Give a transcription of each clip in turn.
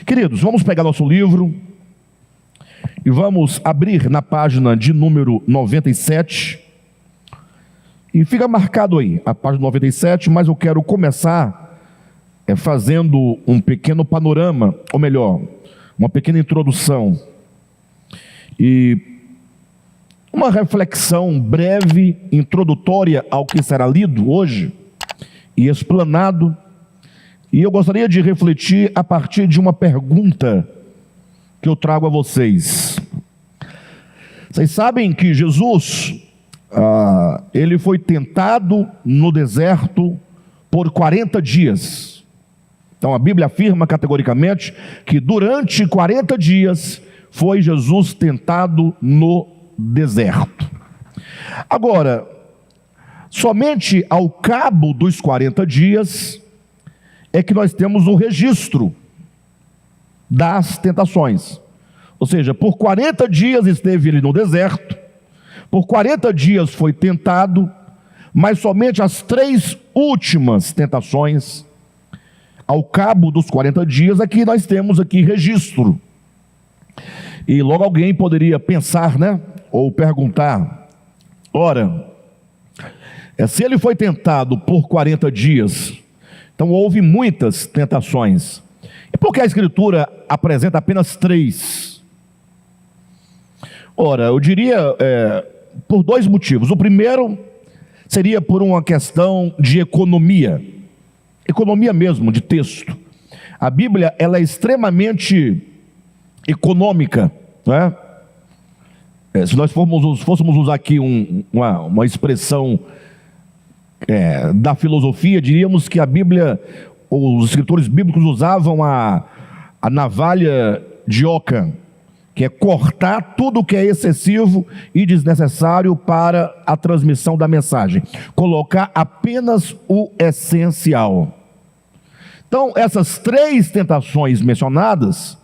Queridos, vamos pegar nosso livro e vamos abrir na página de número 97. E fica marcado aí, a página 97, mas eu quero começar fazendo um pequeno panorama, ou melhor, uma pequena introdução e uma reflexão breve, introdutória ao que será lido hoje e explanado. E eu gostaria de refletir a partir de uma pergunta que eu trago a vocês. Vocês sabem que Jesus, ele foi tentado no deserto por 40 dias. Então a Bíblia afirma categoricamente que durante 40 dias foi Jesus tentado no deserto. Agora, somente ao cabo dos 40 dias é que nós temos o registro das tentações. Ou seja, por 40 dias esteve ele no deserto, por 40 dias foi tentado, mas somente as 3 últimas tentações, ao cabo dos 40 dias, aqui nós temos aqui registro. E logo alguém poderia pensar, né? Ou perguntar: ora, se ele foi tentado por 40 dias, então houve muitas tentações, e por que a Escritura apresenta apenas 3? Ora, eu diria por 2 motivos. O primeiro seria por uma questão de economia mesmo, de texto. A Bíblia, ela é extremamente econômica, não é? Se nós fôssemos usar aqui uma expressão da filosofia, diríamos que a Bíblia, os escritores bíblicos usavam a navalha de Ockham, que é cortar tudo que é excessivo e desnecessário para a transmissão da mensagem, colocar apenas o essencial. Então, essas 3 tentações mencionadas,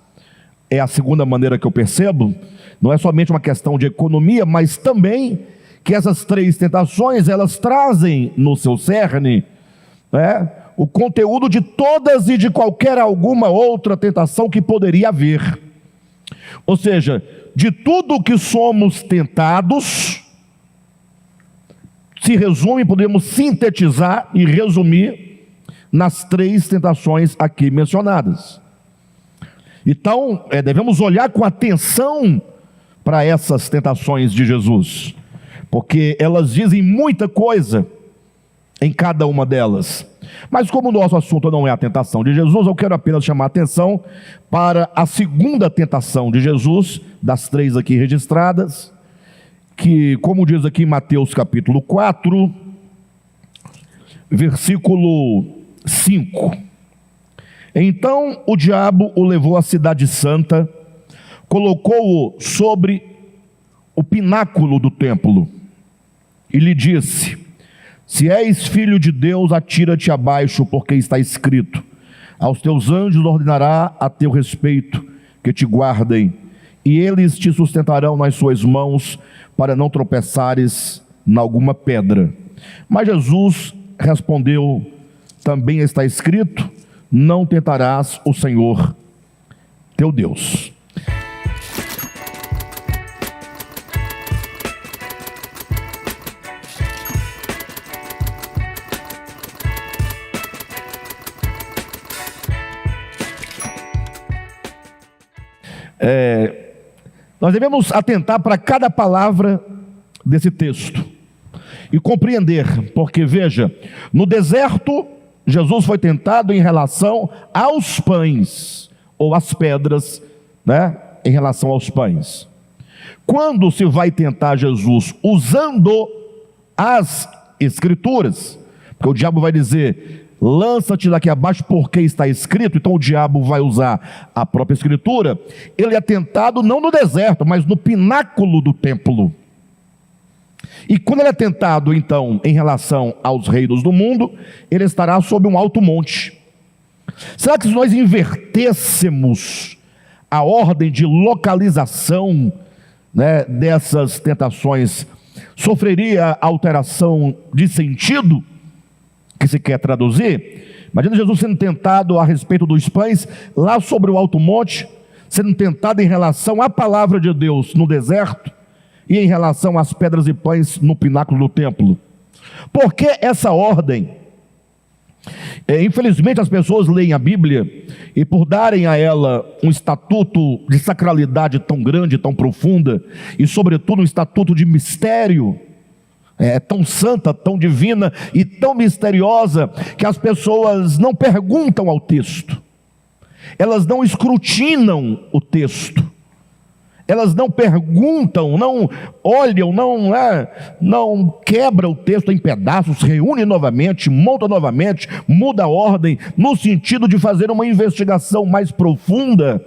é a segunda maneira que eu percebo, não é somente uma questão de economia, mas também que essas 3 tentações, elas trazem no seu cerne, o conteúdo de todas e de qualquer alguma outra tentação que poderia haver. Ou seja, de tudo que somos tentados, se resume, podemos sintetizar e resumir nas 3 tentações aqui mencionadas. Então, devemos olhar com atenção para essas tentações de Jesus, porque elas dizem muita coisa em cada uma delas. Mas como o nosso assunto não é a tentação de Jesus, eu quero apenas chamar a atenção para a segunda tentação de Jesus, das 3 aqui registradas, que, como diz aqui em Mateus capítulo 4, versículo 5. Então o diabo o levou à cidade santa, colocou-o sobre o pináculo do templo e lhe disse: se és filho de Deus, atira-te abaixo, porque está escrito: aos teus anjos ordenará a teu respeito que te guardem, e eles te sustentarão nas suas mãos, para não tropeçares em alguma pedra. Mas Jesus respondeu: também está escrito: não tentarás o Senhor teu Deus. Nós devemos atentar para cada palavra desse texto e compreender, porque veja, no deserto Jesus foi tentado em relação aos pães, ou às pedras, né? Em relação aos pães. Quando se vai tentar Jesus usando as Escrituras, porque o diabo vai dizer: lança-te daqui abaixo porque está escrito. Então o diabo vai usar a própria Escritura. Ele é tentado não no deserto, mas no pináculo do templo. E quando ele é tentado, então, em relação aos reinos do mundo, ele estará sob um alto monte. Será que se nós invertêssemos a ordem de localização, né, dessas tentações, sofreria alteração de sentido que se quer traduzir? Imagina Jesus sendo tentado a respeito dos pães, lá sobre o alto monte, sendo tentado em relação à palavra de Deus no deserto, e em relação às pedras e pães no pináculo do templo. Por que essa ordem? Infelizmente as pessoas leem a Bíblia e, por darem a ela um estatuto de sacralidade tão grande, tão profunda, e sobretudo um estatuto de mistério, tão santa, tão divina e tão misteriosa, que as pessoas não perguntam ao texto, elas não escrutinam o texto, elas não perguntam, não olham, não quebra o texto em pedaços, reúne novamente, monta novamente, muda a ordem, no sentido de fazer uma investigação mais profunda.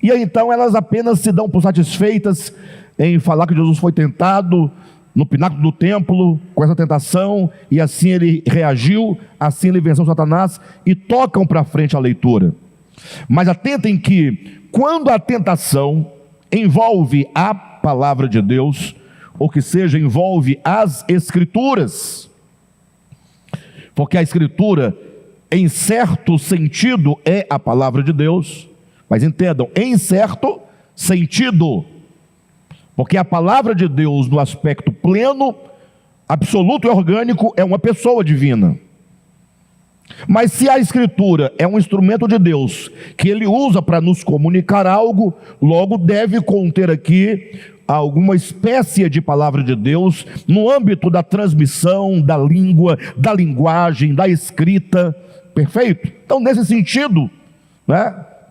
E aí, então elas apenas se dão por satisfeitas em falar que Jesus foi tentado no pináculo do templo com essa tentação, e assim ele reagiu, assim ele venceu Satanás, e tocam para frente a leitura. Mas atentem que, quando a tentação envolve a palavra de Deus, ou que seja, envolve as Escrituras, porque a Escritura, em certo sentido, é a palavra de Deus, mas entendam, em certo sentido, porque a palavra de Deus, no aspecto pleno, absoluto e orgânico, é uma pessoa divina. Mas se a Escritura é um instrumento de Deus, que Ele usa para nos comunicar algo, logo deve conter aqui alguma espécie de palavra de Deus, no âmbito da transmissão, da língua, da linguagem, da escrita, perfeito? Então, nesse sentido,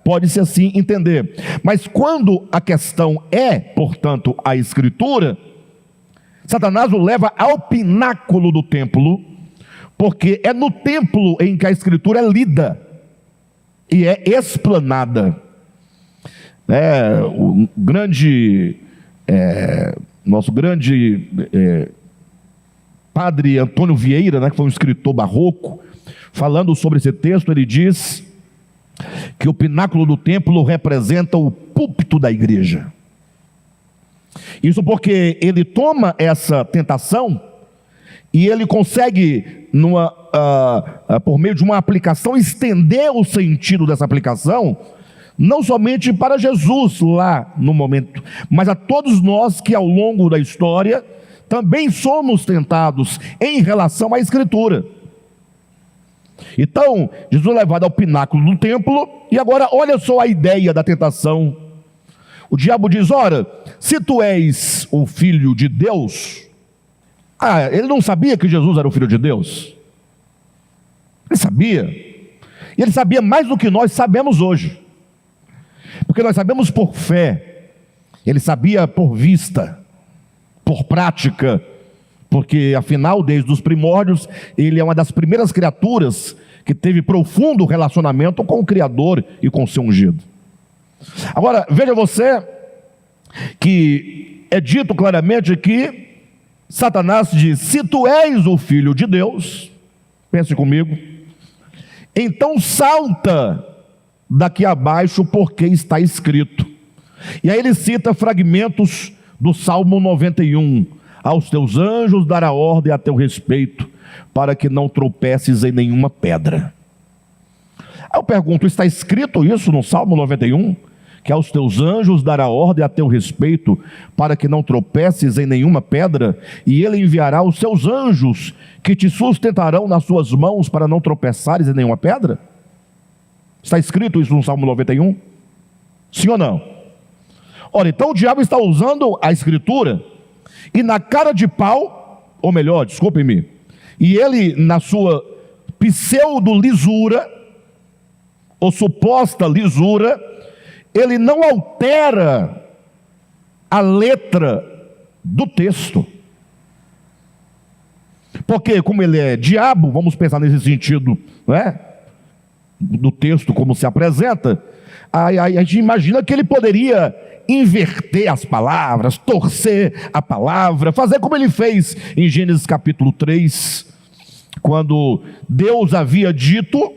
pode-se assim entender. Mas quando a questão é, portanto, a Escritura, Satanás o leva ao pináculo do templo, porque é no templo em que a Escritura é lida e é explanada. O nosso grande padre Antônio Vieira, que foi um escritor barroco, falando sobre esse texto, ele diz que o pináculo do templo representa o púlpito da igreja. Isso porque ele toma essa tentação e ele consegue, por meio de uma aplicação, estender o sentido dessa aplicação, não somente para Jesus lá no momento, mas a todos nós que ao longo da história também somos tentados em relação à Escritura. Então, Jesus é levado ao pináculo do templo, e agora olha só a ideia da tentação. O diabo diz: ora, se tu és o Filho de Deus... ele não sabia que Jesus era o Filho de Deus? Ele sabia. E ele sabia mais do que nós sabemos hoje. Porque nós sabemos por fé. Ele sabia por vista, por prática. Porque, afinal, desde os primórdios, ele é uma das primeiras criaturas que teve profundo relacionamento com o Criador e com o seu ungido. Agora, veja você que é dito claramente que Satanás diz: se tu és o Filho de Deus, pense comigo, então salta daqui abaixo, porque está escrito. E aí ele cita fragmentos do Salmo 91. Aos teus anjos dará ordem a teu respeito, para que não tropeces em nenhuma pedra. Aí eu pergunto, está escrito isso no Salmo 91? Que aos teus anjos dará ordem a teu respeito, para que não tropeces em nenhuma pedra, e ele enviará os seus anjos, que te sustentarão nas suas mãos, para não tropeçares em nenhuma pedra? Está escrito isso no Salmo 91? Sim ou não? Ora, então o diabo está usando a Escritura, e na cara de pau, ou melhor, desculpem-me, e ele na sua pseudo-lisura, ou suposta lisura, ele não altera a letra do texto. Porque, como ele é diabo, vamos pensar nesse sentido, do texto como se apresenta, a gente imagina que ele poderia inverter as palavras, torcer a palavra, fazer como ele fez em Gênesis capítulo 3, quando Deus havia dito,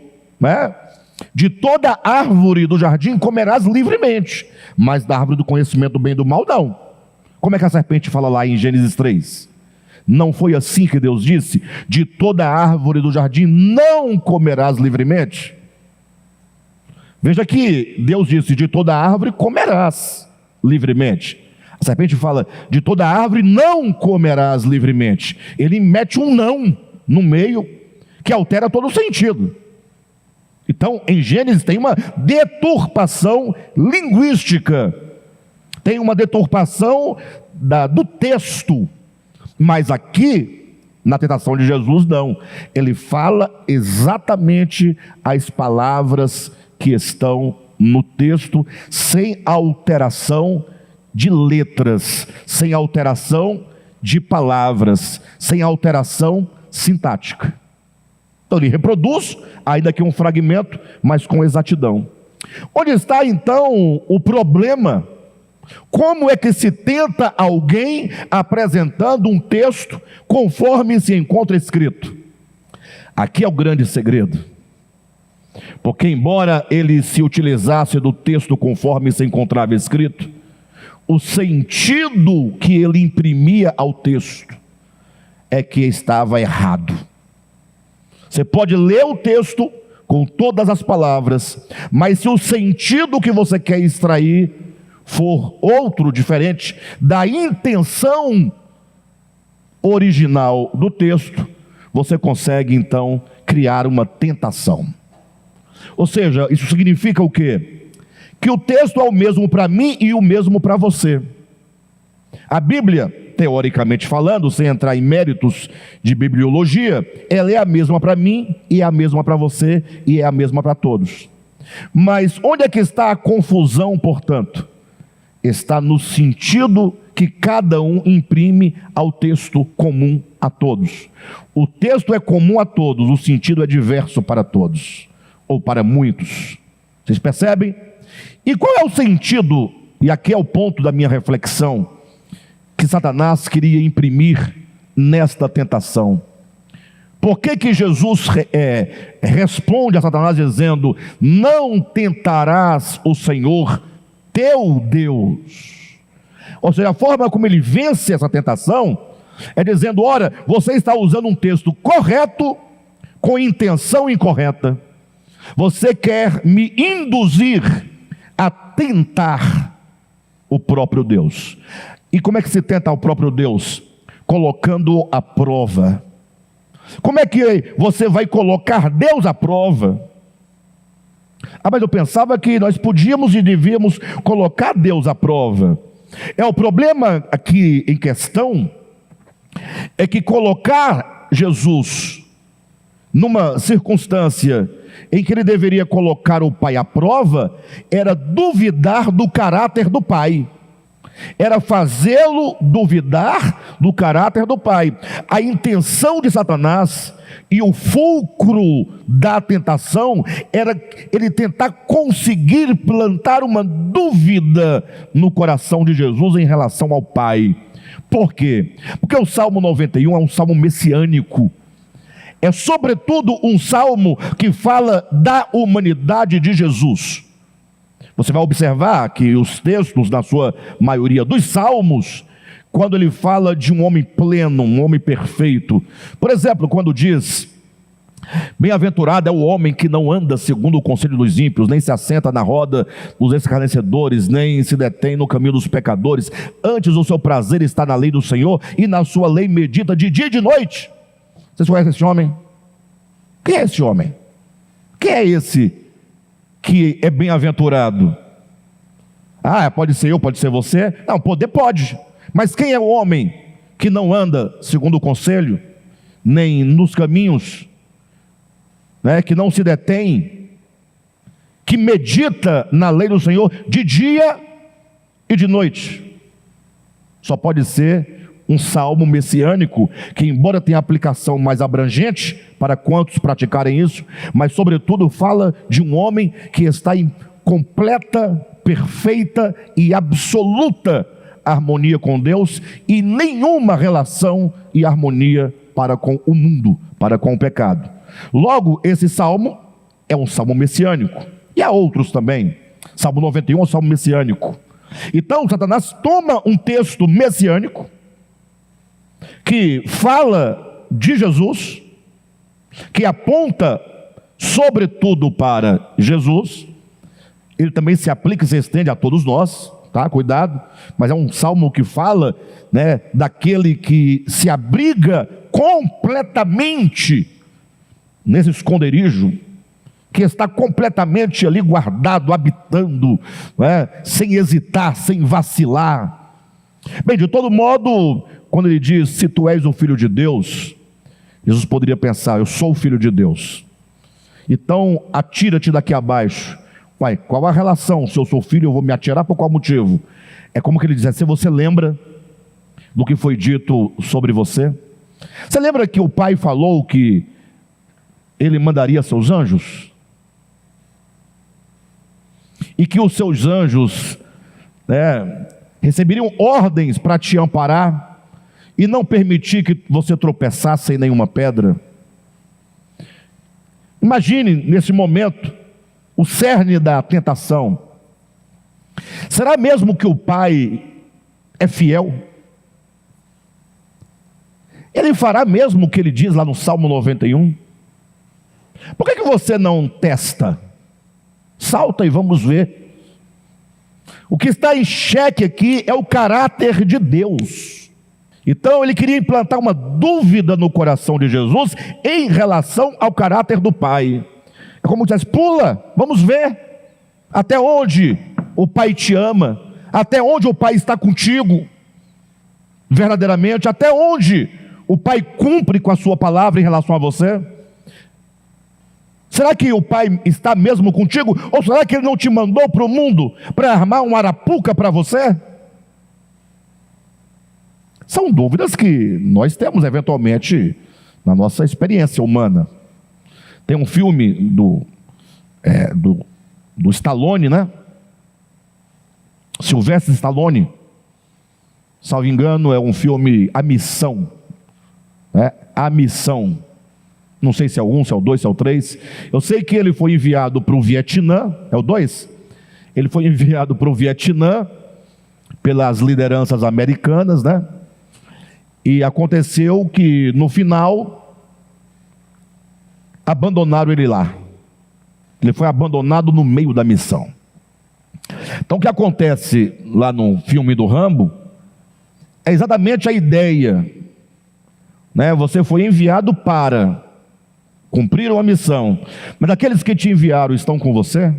de toda árvore do jardim comerás livremente, mas da árvore do conhecimento do bem e do mal não. Como é que a serpente fala lá em Gênesis 3? Não foi assim que Deus disse? De toda árvore do jardim não comerás livremente. Veja que Deus disse, de toda árvore comerás livremente. A serpente fala, de toda árvore não comerás livremente. Ele mete um não no meio, que altera todo o sentido. Então, em Gênesis tem uma deturpação linguística, tem uma deturpação do texto, mas aqui, na tentação de Jesus, não. Ele fala exatamente as palavras que estão no texto, sem alteração de letras, sem alteração de palavras, sem alteração sintática. Então ele reproduz, ainda que um fragmento, mas com exatidão. Onde está então o problema? Como é que se tenta alguém apresentando um texto conforme se encontra escrito? Aqui é o grande segredo. Porque embora ele se utilizasse do texto conforme se encontrava escrito, o sentido que ele imprimia ao texto é que estava errado. Você pode ler o texto com todas as palavras, mas se o sentido que você quer extrair for outro, diferente da intenção original do texto, você consegue então criar uma tentação. Ou seja, isso significa o quê? Que o texto é o mesmo para mim e o mesmo para você. A Bíblia, teoricamente falando, sem entrar em méritos de bibliologia, ela é a mesma para mim e é a mesma para você e é a mesma para todos. Mas onde é que está a confusão, portanto? Está no sentido que cada um imprime ao texto comum a todos. O texto é comum a todos, o sentido é diverso para todos, ou para muitos. Vocês percebem? E qual é o sentido, e aqui é o ponto da minha reflexão, que Satanás queria imprimir nesta tentação? Por que Jesus responde a Satanás dizendo, não tentarás o Senhor teu Deus? Ou seja, a forma como ele vence essa tentação é dizendo, ora, você está usando um texto correto com intenção incorreta. Você quer me induzir a tentar o próprio Deus. E como é que se tenta o próprio Deus? Colocando-o à prova. Como é que você vai colocar Deus à prova? Mas eu pensava que nós podíamos e devíamos colocar Deus à prova. O problema aqui em questão é que colocar Jesus numa circunstância em que ele deveria colocar o Pai à prova era duvidar do caráter do Pai. Era fazê-lo duvidar do caráter do Pai. A intenção de Satanás e o fulcro da tentação era ele tentar conseguir plantar uma dúvida no coração de Jesus em relação ao Pai. Por quê? Porque o Salmo 91 é um salmo messiânico. É sobretudo um salmo que fala da humanidade de Jesus. Você vai observar que os textos, na sua maioria dos salmos, quando ele fala de um homem pleno, um homem perfeito, por exemplo, quando diz, bem-aventurado é o homem que não anda segundo o conselho dos ímpios, nem se assenta na roda dos escarnecedores, nem se detém no caminho dos pecadores, antes o seu prazer está na lei do Senhor, e na sua lei medita de dia e de noite. Vocês conhecem esse homem? Quem é esse homem? Quem é esse que é bem-aventurado? Pode ser eu, pode ser você. Não, poder pode. Mas quem é o homem que não anda segundo o conselho, nem nos caminhos, que não se detém, que medita na lei do Senhor de dia e de noite? Só pode ser um salmo messiânico, que embora tenha aplicação mais abrangente para quantos praticarem isso, mas sobretudo fala de um homem que está em completa, perfeita e absoluta harmonia com Deus e nenhuma relação e harmonia para com o mundo, para com o pecado. Logo, esse salmo é um salmo messiânico, e há outros também. Salmo 91 é um salmo messiânico. Então Satanás toma um texto messiânico, que fala de Jesus, que aponta sobretudo para Jesus. Ele também se aplica e se estende a todos nós, tá? Cuidado, mas é um salmo que fala, né, daquele que se abriga completamente nesse esconderijo, que está completamente ali guardado, habitando, né, sem hesitar, sem vacilar. Bem, de todo modo, quando ele diz, se tu és o Filho de Deus, Jesus poderia pensar, eu sou o Filho de Deus, então atira-te daqui abaixo. Uai, qual a relação? Se eu sou filho, eu vou me atirar por qual motivo? É como que ele diz, se você lembra do que foi dito sobre você? Você lembra que o pai falou que ele mandaria seus anjos? E que os seus anjos, né, receberiam ordens para te amparar e não permitir que você tropeçasse em nenhuma pedra? Imagine nesse momento o cerne da tentação. Será mesmo que o pai é fiel? Ele fará mesmo o que ele diz lá no Salmo 91? Por que você não testa? Salta e vamos ver. O que está em xeque aqui é o caráter de Deus. Então ele queria implantar uma dúvida no coração de Jesus em relação ao caráter do pai. É como diz, pula, vamos ver até onde o pai te ama, até onde o pai está contigo verdadeiramente, até onde o pai cumpre com a sua palavra em relação a você. Será que o pai está mesmo contigo? Ou será que ele não te mandou para o mundo para armar um arapuca para você? São dúvidas que nós temos eventualmente na nossa experiência humana. Tem um filme do Stallone, né? Sylvester Stallone, salvo engano, é um filme A Missão, né? A Missão. Não sei se é o 1, se é o 2, se é o 3. Eu sei que ele foi enviado para o Vietnã. É o 2? Ele foi enviado para o Vietnã pelas lideranças americanas, né? E aconteceu que no final abandonaram ele lá. Ele foi abandonado no meio da missão. Então o que acontece lá no filme do Rambo é exatamente a ideia, né? Você foi enviado para cumprir uma missão, mas aqueles que te enviaram estão com você?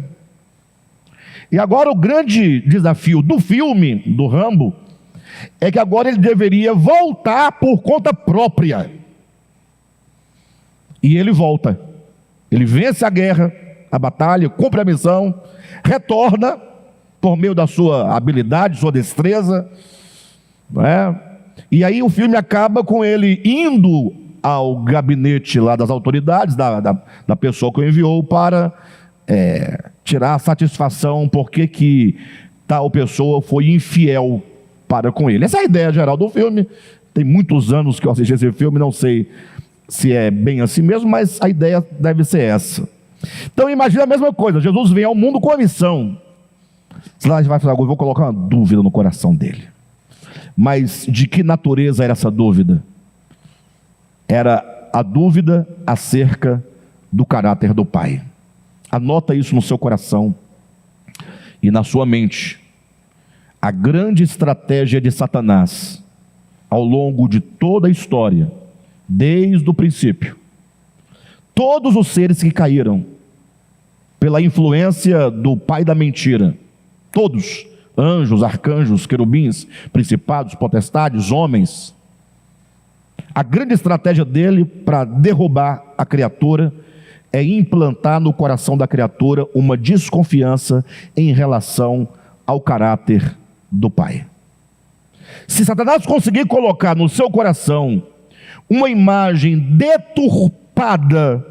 E agora o grande desafio do filme do Rambo é que agora ele deveria voltar por conta própria. E ele volta. Ele vence a guerra, a batalha, cumpre a missão, retorna por meio da sua habilidade, sua destreza, não é? E aí o filme acaba com ele indo ao gabinete lá das autoridades, da pessoa que o enviou, para tirar a satisfação porque que tal pessoa foi infiel para com ele. Essa é a ideia geral do filme. Tem muitos anos que eu assisti esse filme, não sei se é bem assim mesmo, mas a ideia deve ser essa. Então imagina a mesma coisa, Jesus vem ao mundo com a missão. Lá a gente vai falar, eu vou colocar uma dúvida no coração dele. Mas de que natureza era essa dúvida? Era a dúvida acerca do caráter do Pai. Anota isso no seu coração e na sua mente. A grande estratégia de Satanás ao longo de toda a história, desde o princípio, todos os seres que caíram pela influência do pai da mentira, todos, anjos, arcanjos, querubins, principados, potestades, homens, a grande estratégia dele para derrubar a criatura é implantar no coração da criatura uma desconfiança em relação ao caráter do Pai. Se Satanás conseguir colocar no seu coração uma imagem deturpada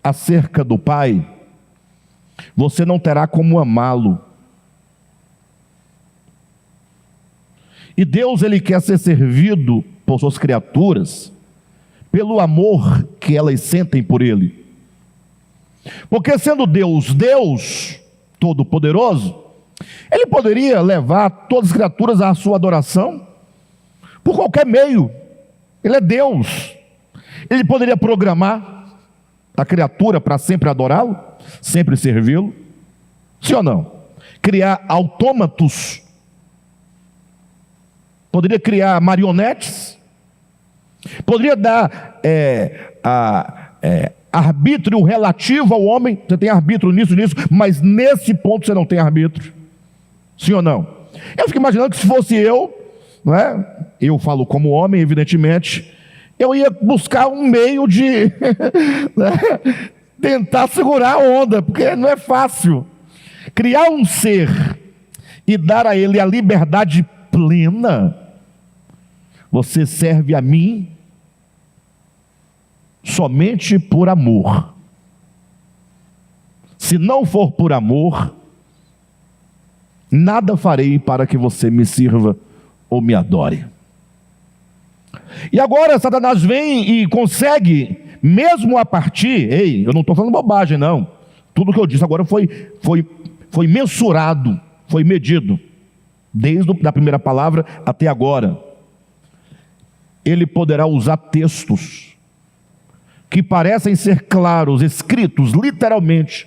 acerca do Pai, você não terá como amá-lo. E Deus, ele quer ser servido por suas criaturas pelo amor que elas sentem por ele. Porque sendo Deus, Deus Todo-Poderoso, ele poderia levar todas as criaturas à sua adoração por qualquer meio, Ele é Deus. Ele poderia programar a criatura para sempre adorá-lo, sempre servi-lo? Sim ou não? Criar autômatos? Poderia criar marionetes? Poderia dar arbítrio relativo ao homem? Você tem arbítrio nisso, mas nesse ponto você não tem arbítrio. Sim ou não? Eu fico imaginando que se fosse eu, não é? Eu falo como homem, evidentemente, eu ia buscar um meio de né, tentar segurar a onda, porque não é fácil. Criar um ser e dar a ele a liberdade plena. Você serve a mim somente por amor. Se não for por amor, nada farei para que você me sirva ou me adore. E agora Satanás vem e consegue, mesmo a partir, eu não estou falando bobagem não, tudo que eu disse agora foi mensurado, foi medido, desde a primeira palavra até agora. Ele poderá usar textos que parecem ser claros, escritos literalmente,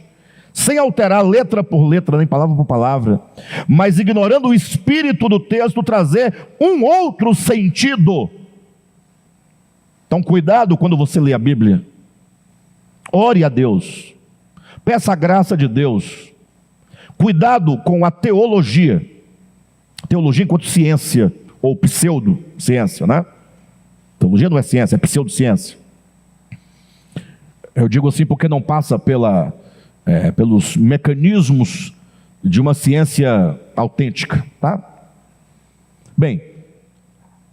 sem alterar letra por letra, nem palavra por palavra, mas ignorando o espírito do texto, trazer um outro sentido. Então cuidado quando você lê a Bíblia. Ore a Deus, peça a graça de Deus. Cuidado com a teologia. Teologia enquanto ciência, ou pseudociência, né? Teologia não é ciência, é pseudociência. Eu digo assim porque não passa pelos mecanismos de uma ciência autêntica, tá? Bem,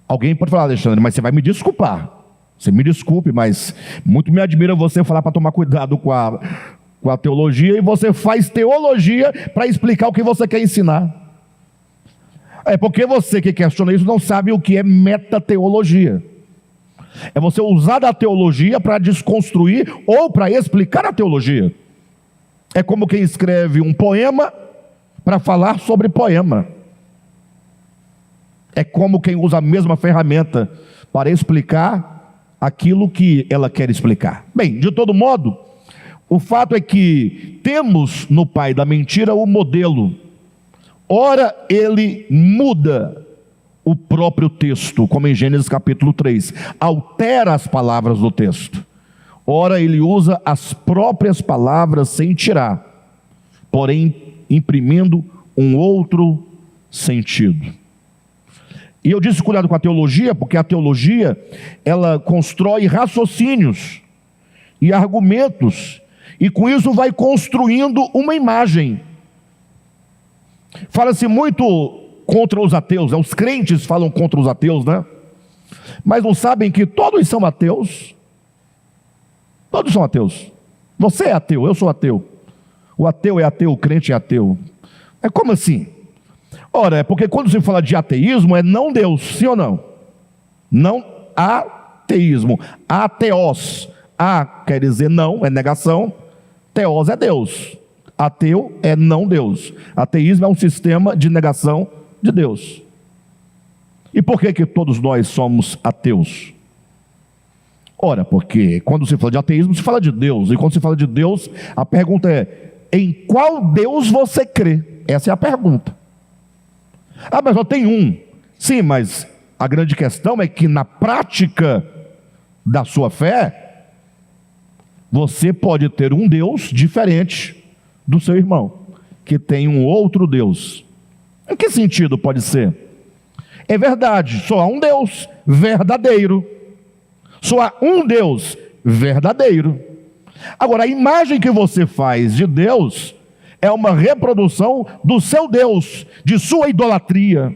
alguém pode falar, Alexandre, mas você vai me desculpar. Você me desculpe, mas muito me admira você falar para tomar cuidado com a teologia, e você faz teologia para explicar o que você quer ensinar. É porque você que questiona isso não sabe o que é metateologia. É você usar da teologia para desconstruir ou para explicar a teologia. É como quem escreve um poema para falar sobre poema. É como quem usa a mesma ferramenta para explicar aquilo que ela quer explicar. Bem, de todo modo, o fato é que temos no pai da mentira o modelo. Ora, ele muda o próprio texto, como em Gênesis capítulo 3, altera as palavras do texto. Ora, ele usa as próprias palavras sem tirar, porém imprimindo um outro sentido. E eu disse cuidado com a teologia, porque a teologia, ela constrói raciocínios e argumentos, e com isso vai construindo uma imagem. Fala-se muito contra os ateus, né? Os crentes falam contra os ateus, né? Mas não sabem que todos são ateus. Todos são ateus. Você é ateu, eu sou ateu. O ateu é ateu, o crente é ateu. É como assim? Ora, é porque quando se fala de ateísmo, é não Deus, sim ou não? Não ateísmo. Ateos. A quer dizer não, é negação. Teos é Deus. Ateu é não Deus. Ateísmo é um sistema de negação de Deus. E por que todos nós somos ateus? Ora, porque quando se fala de ateísmo, se fala de Deus. E quando se fala de Deus, a pergunta é: em qual Deus você crê? Essa é a pergunta. Ah, mas só tem um. Sim, mas a grande questão é que na prática da sua fé, você pode ter um Deus diferente do seu irmão, que tem um outro Deus. Em que sentido pode ser? É verdade, só há um Deus verdadeiro. Só há um Deus verdadeiro. Agora, a imagem que você faz de Deus é uma reprodução do seu Deus, de sua idolatria.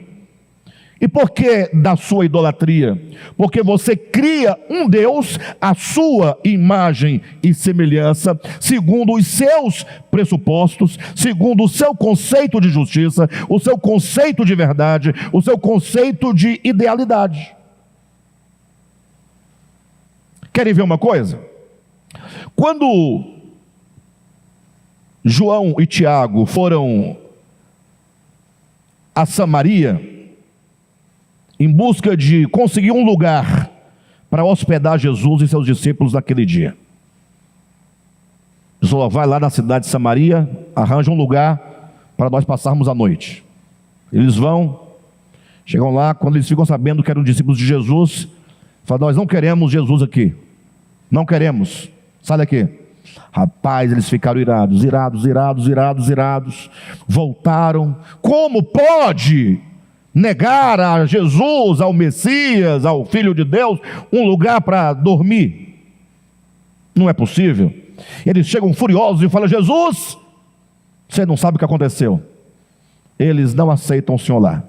E por que da sua idolatria? Porque você cria um Deus à sua imagem e semelhança, segundo os seus pressupostos, segundo o seu conceito de justiça, o seu conceito de verdade, o seu conceito de idealidade. Querem ver uma coisa? Quando João e Tiago foram a Samaria, em busca de conseguir um lugar para hospedar Jesus e seus discípulos naquele dia. Jesus vai lá na cidade de Samaria, arranja um lugar para nós passarmos a noite. Eles vão, chegam lá, quando eles ficam sabendo que eram discípulos de Jesus, falam: nós não queremos Jesus aqui, não queremos, sai daqui. Rapaz, eles ficaram irados, voltaram. Como pode negar a Jesus, ao Messias, ao Filho de Deus, um lugar para dormir? Não é possível. Eles chegam furiosos e falam: Jesus, você não sabe o que aconteceu. Eles não aceitam o Senhor lá,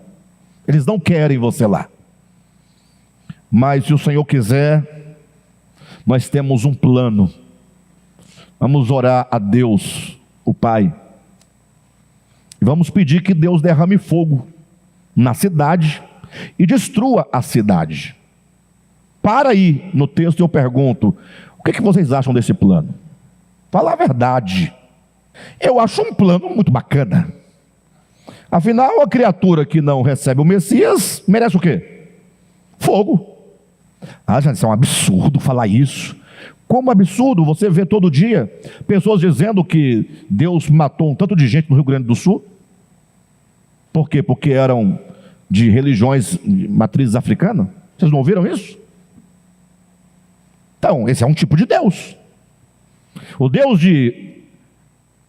eles não querem você lá. Mas se o Senhor quiser, nós temos um plano. Vamos orar a Deus, o Pai, e vamos pedir que Deus derrame fogo na cidade e destrua a cidade. Para aí no texto eu pergunto: o que vocês acham desse plano? Fala a verdade. Eu acho um plano muito bacana. Afinal, a criatura que não recebe o Messias merece o quê? Fogo. Gente, isso é um absurdo falar isso. Como absurdo, você vê todo dia pessoas dizendo que Deus matou um tanto de gente no Rio Grande do Sul. Por quê? Porque eram de religiões de matrizes africanas. Vocês não ouviram isso? Então, esse é um tipo de Deus. O Deus de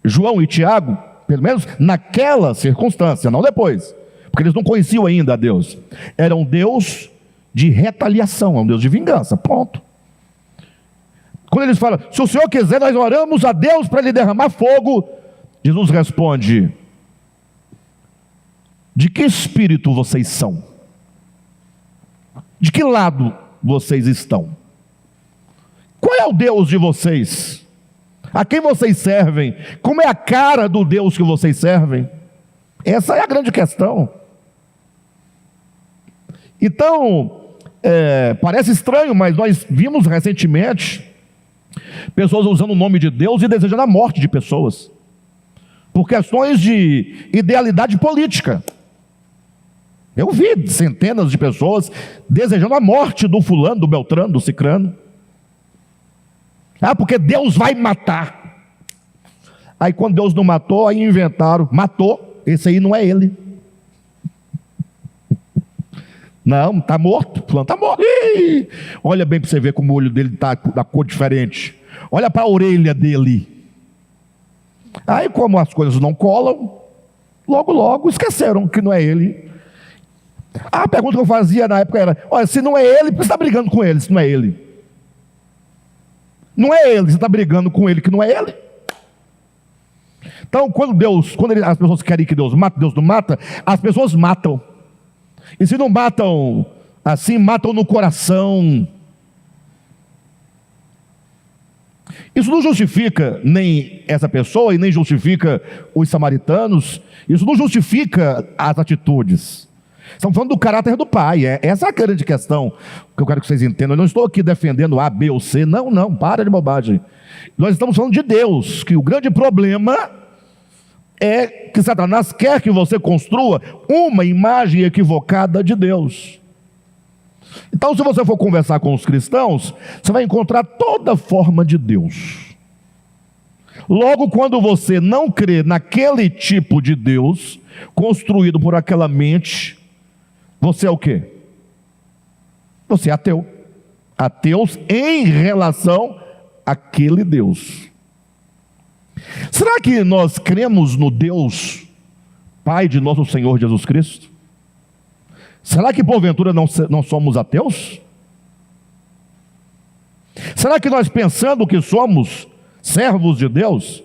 João e Tiago, pelo menos naquela circunstância, não depois, porque eles não conheciam ainda a Deus, era um Deus de retaliação, é um Deus de vingança, ponto. Quando eles falam: se o Senhor quiser, nós oramos a Deus para Ele derramar fogo, Jesus responde: de que espírito vocês são? De que lado vocês estão? Qual é o Deus de vocês? A quem vocês servem? Como é a cara do Deus que vocês servem? Essa é a grande questão. Então, parece estranho, mas nós vimos recentemente pessoas usando o nome de Deus e desejando a morte de pessoas, por questões de idealidade política. Eu vi centenas de pessoas desejando a morte do fulano, do beltrano, do cicrano. Porque Deus vai matar. Aí quando Deus não matou, aí inventaram: matou, esse aí não é ele. Não, está morto, fulano está morto. Ih, olha bem para você ver como o olho dele está da cor diferente. Olha para a orelha dele. Aí, como as coisas não colam, logo esqueceram que não é ele. A pergunta que eu fazia na época era: olha, se não é ele, por que você está brigando com ele se não é ele? Não é ele, você está brigando com ele que não é ele? Então, quando as pessoas querem que Deus mate, Deus não mata, as pessoas matam. E se não matam assim, matam no coração. Isso não justifica nem essa pessoa e nem justifica os samaritanos. Isso não justifica as atitudes. Estamos falando do caráter do Pai. Essa é a grande questão que eu quero que vocês entendam. Eu não estou aqui defendendo A, B ou C. Não, para de bobagem. Nós estamos falando de Deus, que o grande problema é que Satanás quer que você construa uma imagem equivocada de Deus. Então, se você for conversar com os cristãos, você vai encontrar toda forma de Deus. Logo, quando você não crê naquele tipo de Deus construído por aquela mente, você é o quê? Você é ateu. Ateus em relação àquele Deus. Será que nós cremos no Deus Pai de nosso Senhor Jesus Cristo? Será que porventura não somos ateus? Será que nós, pensando que somos servos de Deus,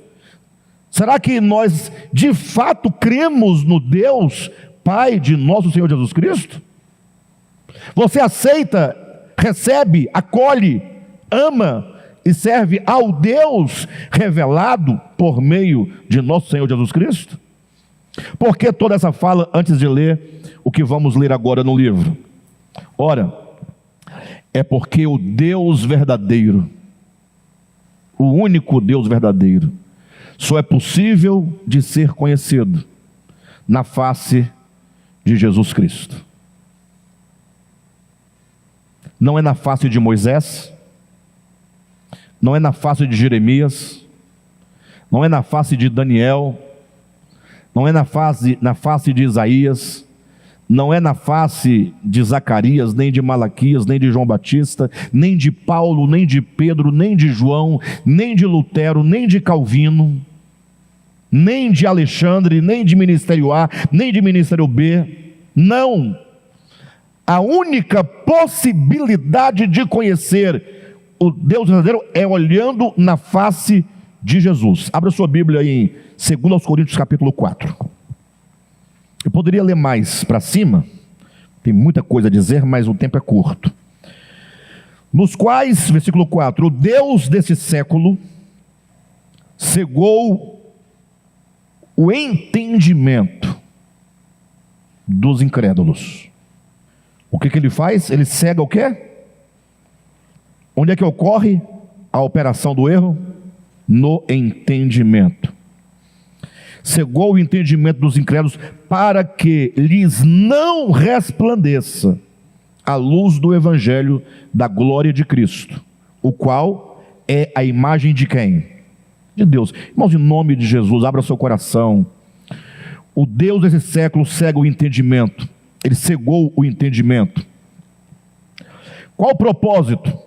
será que nós de fato cremos no Deus Pai de nosso Senhor Jesus Cristo? Você aceita, recebe, acolhe, ama e serve ao Deus revelado por meio de nosso Senhor Jesus Cristo? Por que toda essa fala antes de ler o que vamos ler agora no livro? Ora, é porque o Deus verdadeiro, o único Deus verdadeiro, só é possível de ser conhecido na face de Jesus Cristo. não é na face de Moisés, não é na face de Jeremias, não é na face de Daniel, não é na face de Isaías, não é na face de Zacarias, nem de Malaquias, nem de João Batista, nem de Paulo, nem de Pedro, nem de João, nem de Lutero, nem de Calvino, nem de Alexandre, nem de Ministério A, nem de Ministério B. Não. A única possibilidade de conhecer o Deus verdadeiro é olhando na face de Jesus. Abra sua Bíblia aí em 2 Coríntios capítulo 4. Eu poderia ler mais para cima, tem muita coisa a dizer, mas o tempo é curto. Nos quais, versículo 4, o Deus desse século cegou o entendimento dos incrédulos. O que ele faz? Ele cega o quê? Onde é que ocorre a operação do erro? No entendimento. Cegou o entendimento dos incrédulos para que lhes não resplandeça a luz do evangelho da glória de Cristo, o qual é a imagem de quem? De Deus. Irmãos, em nome de Jesus, abra seu coração. O Deus desse século cega o entendimento. Ele cegou o entendimento. Qual o propósito?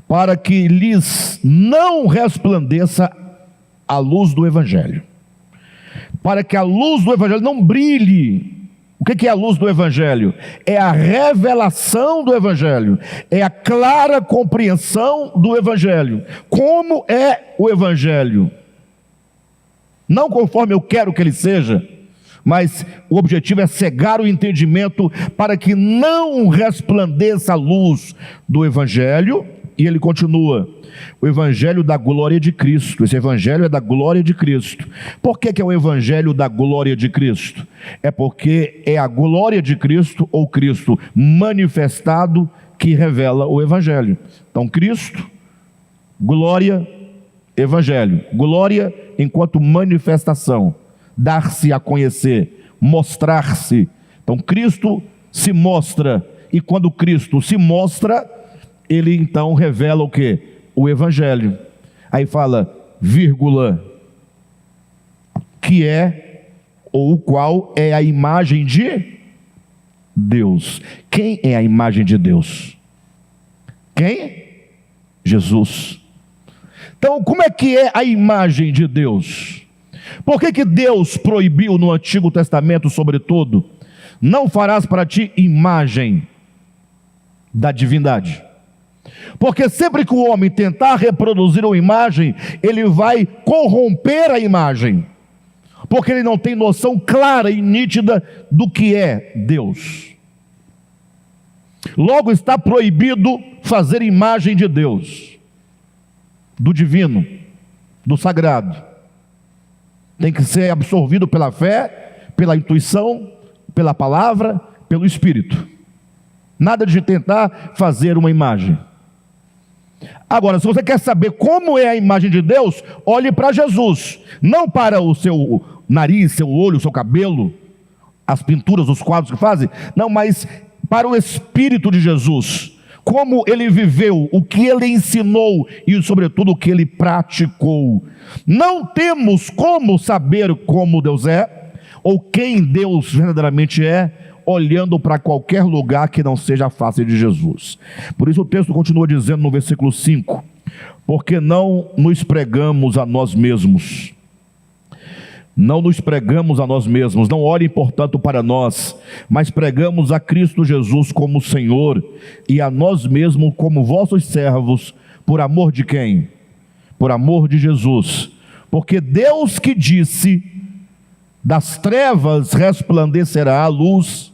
Para que lhes não resplandeça a luz do evangelho. Para que a luz do evangelho não brilhe. O que é a luz do evangelho? É a revelação do evangelho. É a clara compreensão do evangelho. Como é o evangelho? Não conforme eu quero que ele seja, mas o objetivo é cegar o entendimento para que não resplandeça a luz do evangelho. E ele continua: o evangelho da glória de Cristo. Esse evangelho é da glória de Cristo. Por que é o evangelho da glória de Cristo? É porque é a glória de Cristo, ou Cristo manifestado, que revela o evangelho. Então, Cristo, glória, evangelho. Glória enquanto manifestação, dar-se a conhecer, mostrar-se. Então, Cristo se mostra, e quando Cristo se mostra, ele então revela o quê? O evangelho. Aí fala, vírgula, que é, ou o qual é a imagem de Deus. Quem é a imagem de Deus? Quem? Jesus. Então, como é que é a imagem de Deus? Por que Deus proibiu no Antigo Testamento, sobretudo, não farás para ti imagem da divindade? Porque sempre que o homem tentar reproduzir uma imagem, ele vai corromper a imagem, porque ele não tem noção clara e nítida do que é Deus. Logo está proibido fazer imagem de Deus, do divino, do sagrado. Tem que ser absorvido pela fé, pela intuição, pela palavra, pelo Espírito. Nada de tentar fazer uma imagem. Agora, se você quer saber como é a imagem de Deus, olhe para Jesus. Não para o seu nariz, seu olho, seu cabelo, as pinturas, os quadros que fazem. Não, mas para o Espírito de Jesus. Como ele viveu, o que ele ensinou e, sobretudo, o que ele praticou. Não temos como saber como Deus é, ou quem Deus verdadeiramente é, olhando para qualquer lugar que não seja a face de Jesus. Por isso o texto continua dizendo no versículo 5: porque não nos pregamos a nós mesmos. Não nos pregamos a nós mesmos, não olhem portanto para nós, mas pregamos a Cristo Jesus como Senhor, e a nós mesmos como vossos servos, por amor de quem? Por amor de Jesus. Porque Deus que disse, das trevas resplandecerá a luz,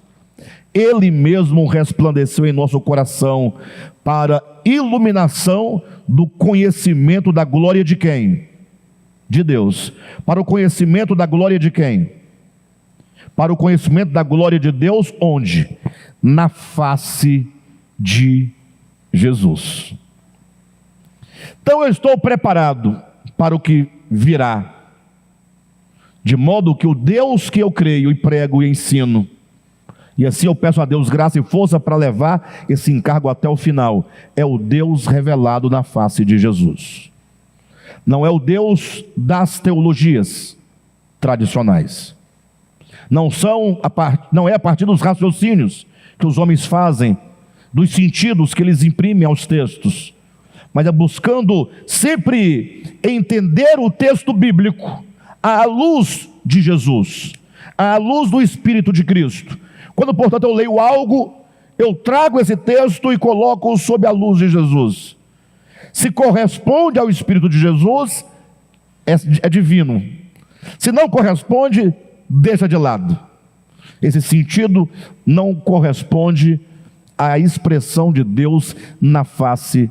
Ele mesmo resplandeceu em nosso coração, para iluminação do conhecimento da glória de quem? De Deus. Para o conhecimento da glória de quem? Para o conhecimento da glória de Deus, onde? Na face de Jesus. Então eu estou preparado para o que virá, de modo que o Deus que eu creio e prego e ensino, E assim eu peço a Deus graça e força para levar esse encargo até o final. É o Deus revelado na face de Jesus. Não é o Deus das teologias tradicionais. Não é a partir dos raciocínios que os homens fazem, dos sentidos que eles imprimem aos textos, mas é buscando sempre entender o texto bíblico à luz de Jesus, à luz do Espírito de Cristo. Quando, portanto, eu leio algo, eu trago esse texto e coloco sob a luz de Jesus. Se corresponde ao Espírito de Jesus, é divino. Se não corresponde, deixa de lado. Esse sentido não corresponde à expressão de Deus na face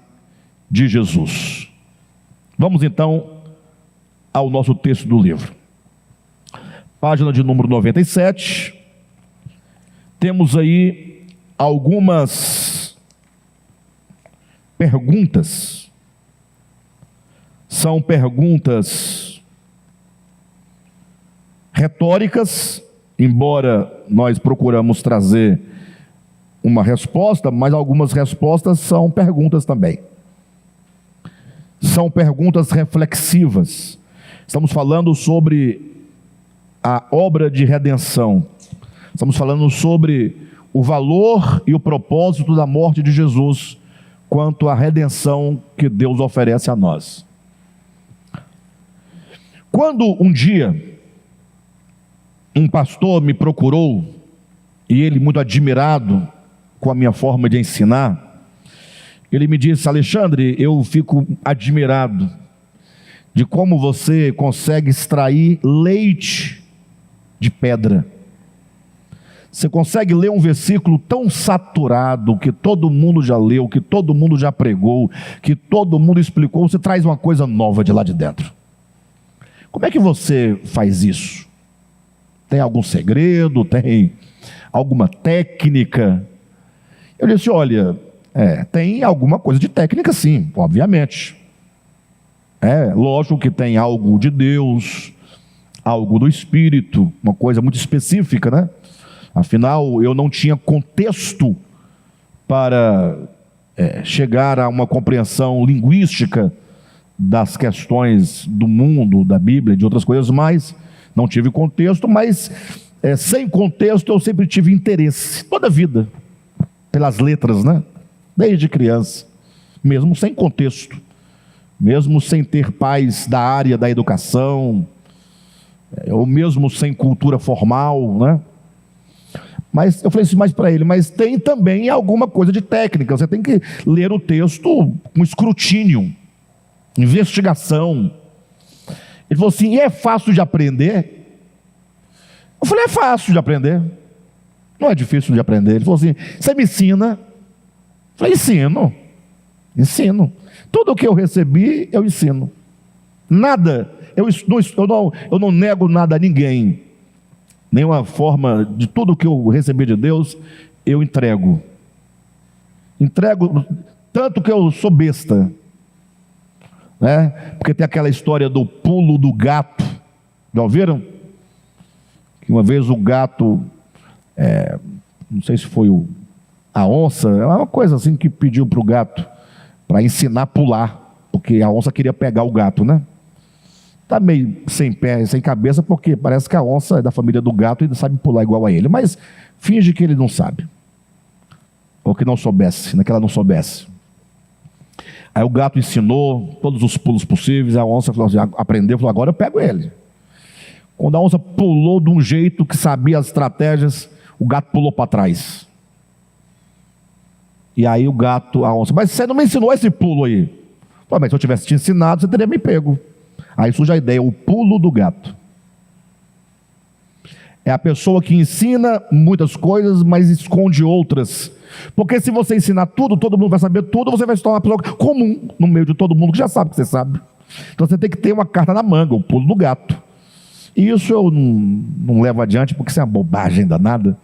de Jesus. Vamos então ao nosso texto do livro. Página de número 97. Temos aí algumas perguntas. São perguntas retóricas, embora nós procuramos trazer uma resposta, mas algumas respostas são perguntas também. São perguntas reflexivas. Estamos falando sobre a obra de redenção. Estamos falando sobre o valor e o propósito da morte de Jesus quanto à redenção que Deus oferece a nós. Quando um dia um pastor me procurou, e ele muito admirado com a minha forma de ensinar, ele me disse: Alexandre, eu fico admirado de como você consegue extrair leite de pedra. Você consegue ler um versículo tão saturado, que todo mundo já leu, que todo mundo já pregou, que todo mundo explicou, você traz uma coisa nova de lá de dentro. Como é que você faz isso? Tem algum segredo? Tem alguma técnica? Eu disse: olha, tem alguma coisa de técnica sim, obviamente. Lógico que tem algo de Deus, algo do Espírito, uma coisa muito específica, né? Afinal, eu não tinha contexto para chegar a uma compreensão linguística das questões do mundo, da Bíblia, de outras coisas mais. Não tive contexto, mas sem contexto eu sempre tive interesse, toda a vida, pelas letras, né? Desde criança, mesmo sem contexto, mesmo sem ter pais da área da educação, ou mesmo sem cultura formal, né? Mas eu falei assim, mas para ele, mas tem também alguma coisa de técnica, você tem que ler o texto com escrutínio, investigação. Ele falou assim: e é fácil de aprender? Eu falei: é fácil de aprender, não é difícil de aprender. Ele falou assim: você me ensina? Eu falei: ensino. Tudo o que eu recebi, eu ensino. Nada, eu não nego nada a ninguém. Nenhuma forma de tudo que eu recebi de Deus, eu entrego. Entrego, tanto que eu sou besta, né? Porque tem aquela história do pulo do gato. Já ouviram? Que uma vez o gato, não sei se foi a onça, é uma coisa assim que pediu para o gato, para ensinar a pular, porque a onça queria pegar o gato, né? Está meio sem pé, sem cabeça, porque parece que a onça é da família do gato e sabe pular igual a ele, mas finge que ele não sabe, ou que não soubesse, que ela não soubesse. Aí o gato ensinou todos os pulos possíveis, a onça falou assim, aprendeu, falou: agora eu pego ele. Quando a onça pulou de um jeito que sabia as estratégias, o gato pulou para trás. E aí a onça: mas você não me ensinou esse pulo aí? Falei: mas se eu tivesse te ensinado, você teria me pego. Aí surge a ideia, o pulo do gato. É a pessoa que ensina muitas coisas, mas esconde outras. Porque se você ensinar tudo, todo mundo vai saber tudo, você vai se tornar uma pessoa comum no meio de todo mundo que já sabe que você sabe. Então você tem que ter uma carta na manga, o pulo do gato. E isso eu não levo adiante, porque isso é uma bobagem danada.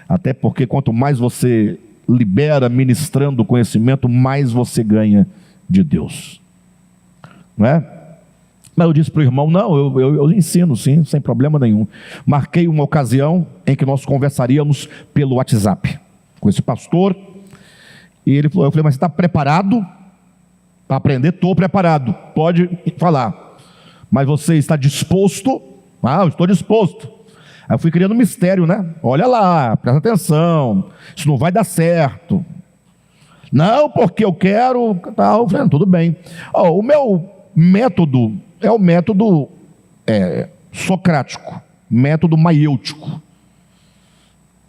Até porque quanto mais você libera ministrando conhecimento, mais você ganha de Deus. Não é? Mas eu disse para o irmão, não, eu ensino sim, sem problema nenhum. Marquei uma ocasião em que nós conversaríamos pelo WhatsApp com esse pastor, e ele falou, eu falei, mas você está preparado para aprender? Estou preparado, pode falar. Mas você está disposto? Ah, eu estou disposto. Aí eu fui criando um mistério, né? Olha lá, presta atenção, isso não vai dar certo. Não, porque eu quero, tal. Tudo bem. O meu método é o método socrático, método maiêutico.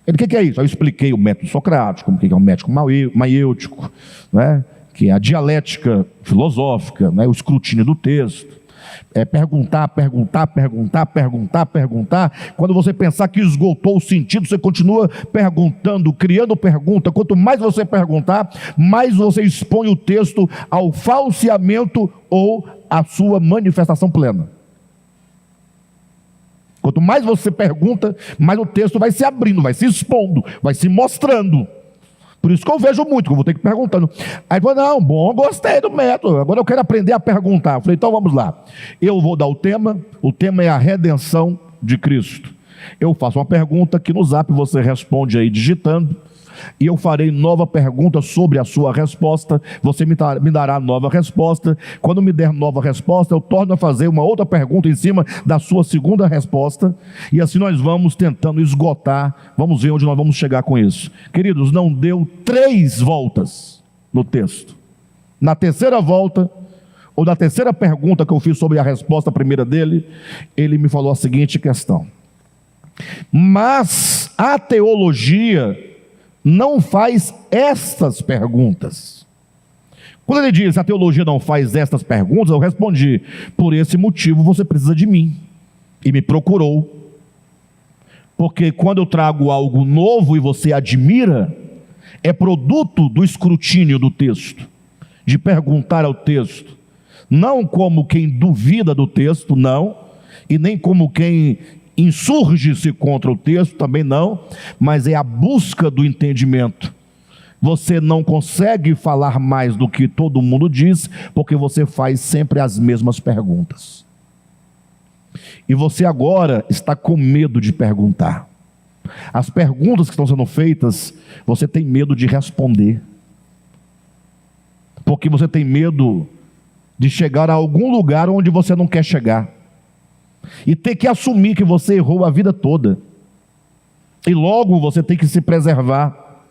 O que é isso? Aí eu expliquei o método socrático, o que é o método maiêutico, né? Que é a dialética filosófica, né? O escrutínio do texto. Perguntar. Quando você pensar que esgotou o sentido, você continua perguntando, criando pergunta. Quanto mais você perguntar, mais você expõe o texto ao falseamento ou à sua manifestação plena. Quanto mais você pergunta, mais o texto vai se abrindo, vai se expondo, vai se mostrando. Por isso que eu vejo muito, que eu vou ter que ir perguntando. Aí ele falou, não, bom, gostei do método, agora eu quero aprender a perguntar. Eu falei, então vamos lá. Eu vou dar o tema é a redenção de Cristo. Eu faço uma pergunta que no Zap você responde aí digitando, e eu farei nova pergunta sobre a sua resposta, você me dará nova resposta. Quando me der nova resposta, eu torno a fazer uma outra pergunta em cima da sua segunda resposta, e assim nós vamos tentando esgotar, vamos ver onde nós vamos chegar com isso. Queridos, não deu 3 voltas no texto. Na terceira volta, ou na terceira pergunta que eu fiz sobre a resposta primeira dele, ele me falou a seguinte questão: mas a teologia não faz estas perguntas. Quando ele diz a teologia não faz estas perguntas, eu respondi, por esse motivo você precisa de mim, e me procurou, porque quando eu trago algo novo e você admira, é produto do escrutínio do texto, de perguntar ao texto, não como quem duvida do texto, não, e nem como quem insurge-se contra o texto, também não, mas é a busca do entendimento. Você não consegue falar mais do que todo mundo diz, porque você faz sempre as mesmas perguntas. E você agora está com medo de perguntar. As perguntas que estão sendo feitas, você tem medo de responder, porque você tem medo de chegar a algum lugar onde você não quer chegar, e ter que assumir que você errou a vida toda, e logo você tem que se preservar.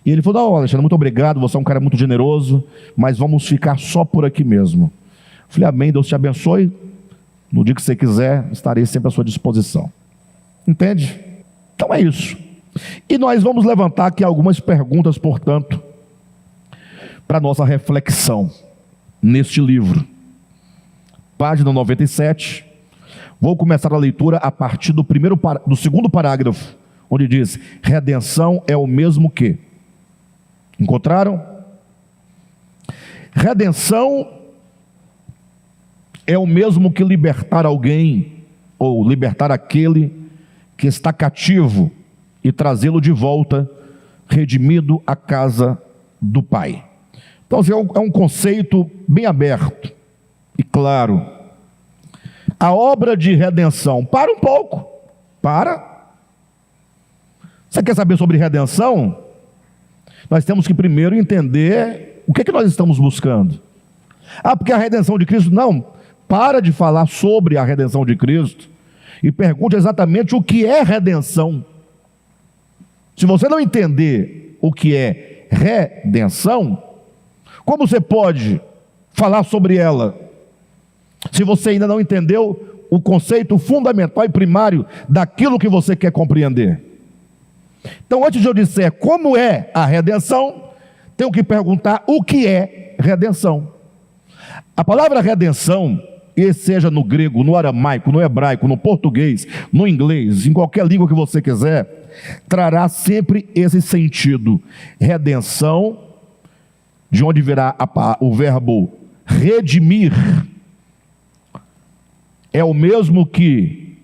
E ele falou, não, Alexandre, muito obrigado, você é um cara muito generoso, mas vamos ficar só por aqui mesmo. Eu falei, amém, Deus te abençoe, no dia que você quiser, estarei sempre à sua disposição. Entende? Então é isso. E nós vamos levantar aqui algumas perguntas, portanto, para nossa reflexão neste livro. Página 97. Vou começar a leitura a partir do segundo parágrafo, onde diz, redenção é o mesmo que. Encontraram? Redenção é o mesmo que libertar alguém, ou libertar aquele que está cativo, e trazê-lo de volta, redimido à casa do Pai. Então é um conceito bem aberto e claro. A obra de redenção, para um pouco, Você quer saber sobre redenção? Nós temos que primeiro entender o que nós estamos buscando. Porque a redenção de Cristo, não, para de falar sobre a redenção de Cristo e pergunte exatamente o que é redenção. Se você não entender o que é redenção, como você pode falar sobre ela, se você ainda não entendeu o conceito fundamental e primário daquilo que você quer compreender? Então, antes de eu disser como é a redenção, tenho que perguntar o que é redenção. A palavra redenção, seja no grego, no aramaico, no hebraico, no português, no inglês, em qualquer língua que você quiser, trará sempre esse sentido. Redenção, de onde virá o verbo redimir, é o mesmo que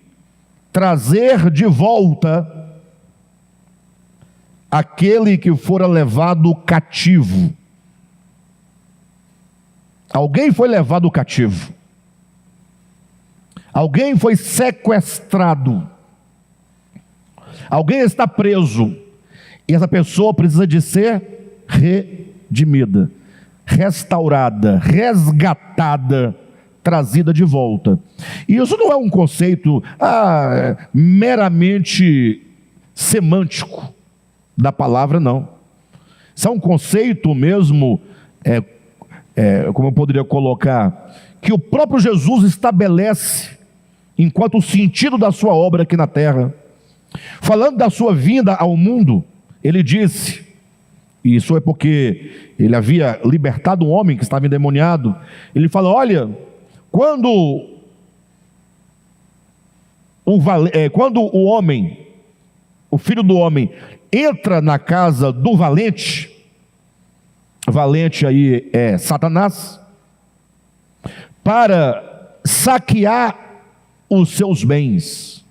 trazer de volta aquele que fora levado cativo. Alguém foi levado cativo. Alguém foi sequestrado, alguém está preso, e essa pessoa precisa de ser redimida, restaurada, resgatada, trazida de volta. E isso não é um conceito meramente semântico da palavra, não. Isso é um conceito mesmo, como eu poderia colocar, que o próprio Jesus estabelece enquanto o sentido da sua obra aqui na terra. Falando da sua vinda ao mundo, ele disse, e isso é porque ele havia libertado um homem que estava endemoniado, ele fala, olha, quando o homem, o filho do homem, entra na casa do valente aí é Satanás, para saquear os seus bens,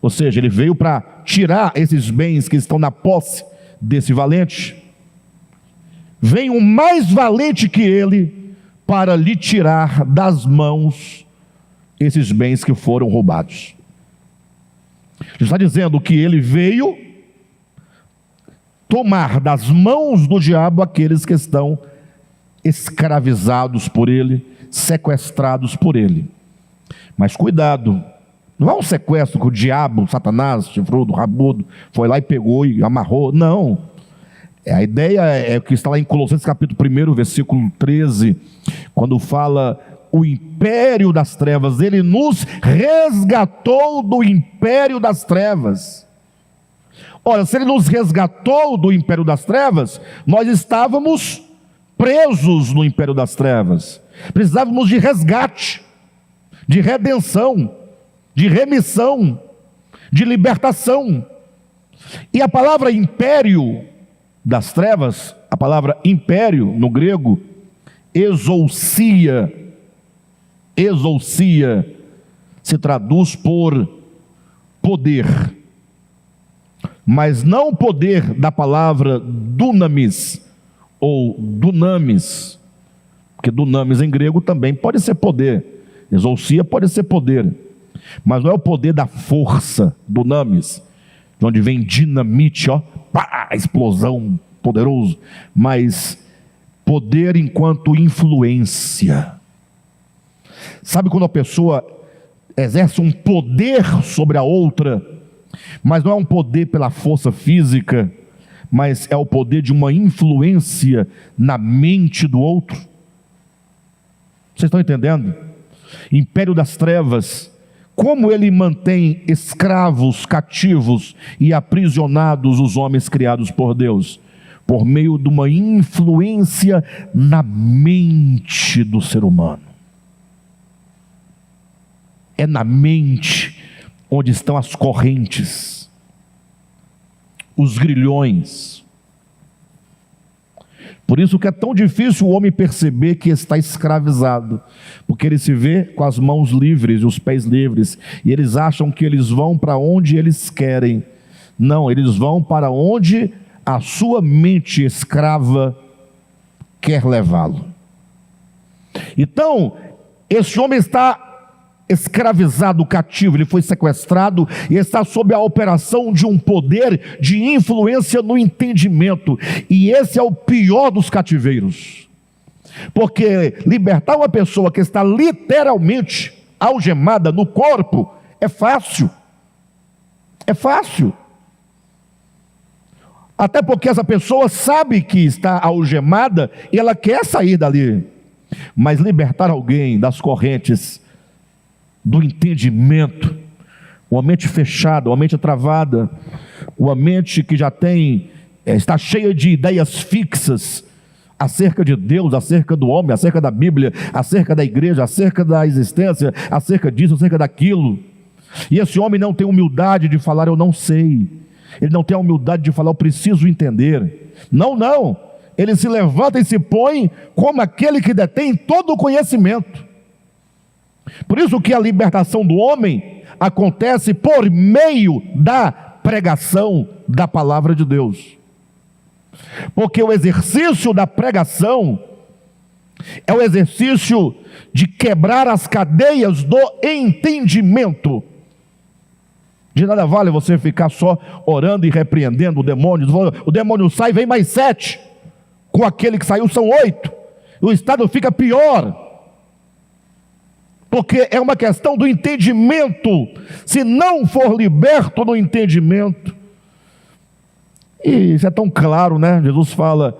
ou seja, ele veio para tirar esses bens que estão na posse desse valente. Vem um mais valente que ele para lhe tirar das mãos esses bens que foram roubados. Ele está dizendo que ele veio tomar das mãos do diabo aqueles que estão escravizados por ele, sequestrados por ele. Mas cuidado, não é um sequestro que o diabo, Satanás, chifrudo, rabudo, foi lá e pegou e amarrou, não. A ideia é o que está lá em Colossenses capítulo 1, versículo 13, quando fala o império das trevas, ele nos resgatou do império das trevas. Ora, se ele nos resgatou do império das trevas, nós estávamos presos no império das trevas, precisávamos de resgate, de redenção, de remissão, de libertação. E a palavra império das trevas, a palavra império no grego, exousia, se traduz por poder, mas não o poder da palavra dunamis ou dunamis, porque dunamis em grego também pode ser poder, exousia pode ser poder, mas não é o poder da força, dunamis, de onde vem dinamite, pá, explosão, poderoso, mas poder enquanto influência. Sabe quando a pessoa exerce um poder sobre a outra, mas não é um poder pela força física, mas é o poder de uma influência na mente do outro? Vocês estão entendendo? Império das trevas, como ele mantém escravos, cativos e aprisionados os homens criados por Deus? Por meio de uma influência na mente do ser humano. É na mente onde estão as correntes, os grilhões. Por isso que é tão difícil o homem perceber que está escravizado, porque ele se vê com as mãos livres e os pés livres, e eles acham que eles vão para onde eles querem. Não, eles vão para onde a sua mente escrava quer levá-lo. Então, esse homem está escravizado, cativo, ele foi sequestrado e está sob a operação de um poder de influência no entendimento, e esse é o pior dos cativeiros, porque libertar uma pessoa que está literalmente algemada no corpo é fácil, até porque essa pessoa sabe que está algemada e ela quer sair dali, mas libertar alguém das correntes do entendimento, uma mente fechada, uma mente travada, uma mente que já está cheia de ideias fixas acerca de Deus, acerca do homem, acerca da Bíblia, acerca da igreja, acerca da existência, acerca disso, acerca daquilo. E esse homem não tem humildade de falar eu não sei, ele não tem a humildade de falar eu preciso entender. Não, ele se levanta e se põe como aquele que detém todo o conhecimento. Por isso que a libertação do homem acontece por meio da pregação da palavra de Deus, porque o exercício da pregação É o exercício de quebrar as cadeias do entendimento. De nada vale você ficar só orando e repreendendo o demônio. O demônio sai, vem mais 7. Com aquele que saiu são 8. O estado fica pior. Porque é uma questão do entendimento. Se não for liberto no entendimento. E isso é tão claro, né? Jesus fala: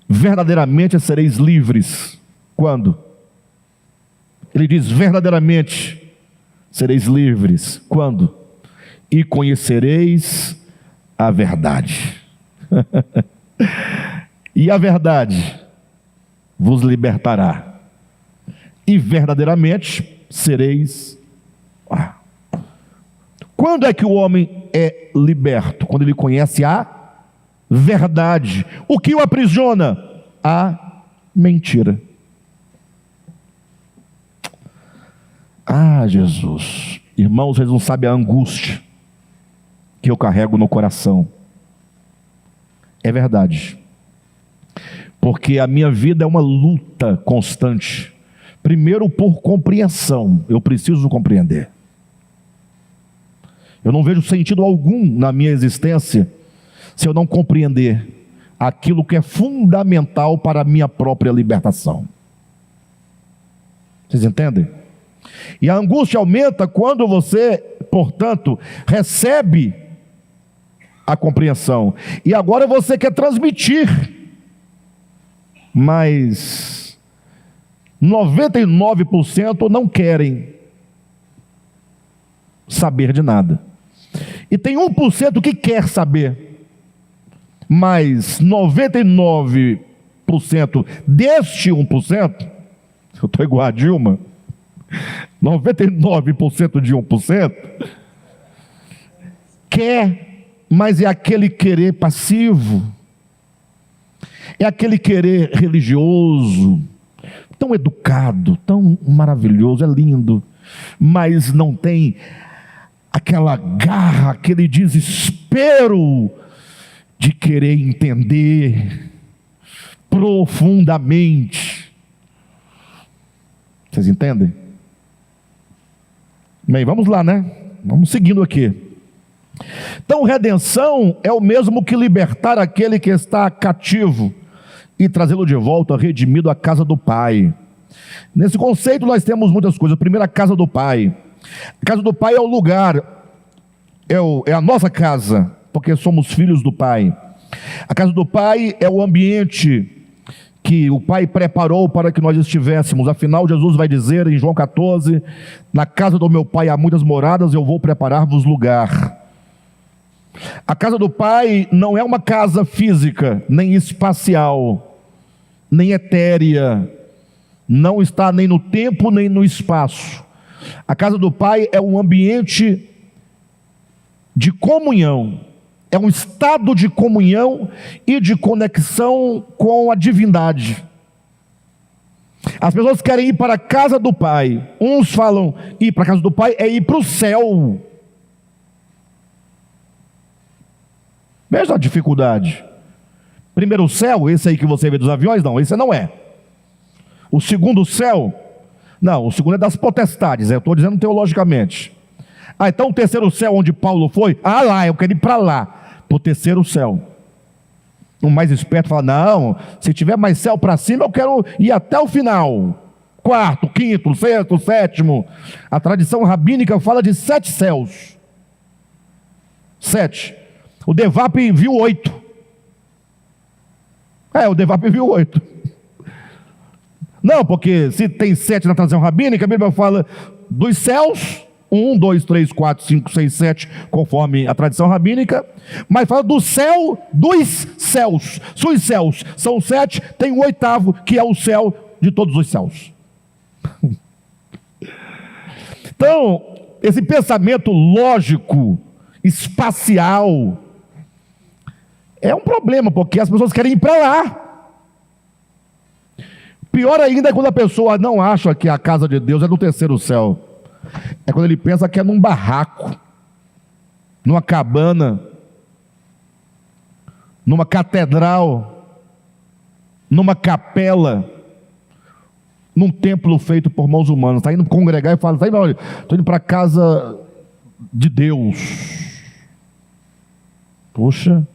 verdadeiramente sereis livres. Quando? Ele diz: verdadeiramente sereis livres. Quando? E conhecereis a verdade. E a verdade vos libertará. E verdadeiramente sereis. Quando é que o homem é liberto? Quando ele conhece a verdade. O que o aprisiona? A mentira. Jesus. Irmãos, vocês não sabem a angústia que eu carrego no coração. É verdade. Porque a minha vida é uma luta constante. Primeiro, por compreensão. Eu preciso compreender. Eu não vejo sentido algum na minha existência se eu não compreender aquilo que é fundamental para a minha própria libertação. Vocês entendem? E a angústia aumenta quando você, portanto, recebe a compreensão. E agora você quer transmitir. Mas 99% não querem saber de nada. E tem 1% que quer saber. Mas 99% deste 1%, eu estou igual a Dilma, 99% de 1% quer, mas é aquele querer passivo, é aquele querer religioso, tão educado, tão maravilhoso, é lindo, mas não tem aquela garra, aquele desespero de querer entender profundamente. Vocês entendem? Bem, vamos lá, né? Vamos seguindo aqui. Então, redenção é o mesmo que libertar aquele que está cativo e trazê-lo de volta, redimido à casa do Pai. Nesse conceito nós temos muitas coisas. Primeiro, a casa do Pai. A casa do Pai é o lugar, é a nossa casa, porque somos filhos do Pai. A casa do Pai é o ambiente que o Pai preparou para que nós estivéssemos. Afinal, Jesus vai dizer em João 14: na casa do meu Pai há muitas moradas, eu vou preparar-vos lugar. A casa do Pai não é uma casa física, nem espacial, nem etérea, não está nem no tempo, nem no espaço. A casa do Pai é um ambiente de comunhão, é um estado de comunhão e de conexão com a divindade. As pessoas querem ir para a casa do Pai. Uns falam ir para a casa do Pai é ir para o céu. Veja a dificuldade. Primeiro o céu, esse aí que você vê dos aviões, não, esse não é. O segundo céu, não, o segundo é das potestades, eu estou dizendo teologicamente. Então o terceiro céu onde Paulo foi, lá, eu quero ir para lá, para o terceiro céu. O mais esperto fala: não, se tiver mais céu para cima, eu quero ir até o final. Quarto, quinto, sexto, sétimo. A tradição rabínica fala de 7 céus. 7. O Devap viu 8. O Devap viu 8. Não, porque se tem 7 na tradição rabínica, a Bíblia fala dos céus, 1, 2, 3, 4, 5, 6, 7, conforme a tradição rabínica, mas fala do céu dos céus. Se os céus são 7, tem o 8º, que é o céu de todos os céus. Então, esse pensamento lógico, espacial, é um problema, porque as pessoas querem ir para lá. Pior ainda é quando a pessoa não acha que a casa de Deus é no terceiro céu. É quando ele pensa que é num barraco, numa cabana, numa catedral, numa capela, num templo feito por mãos humanas. Está indo congregar e fala, está indo, olha, estou indo para a casa de Deus. Poxa,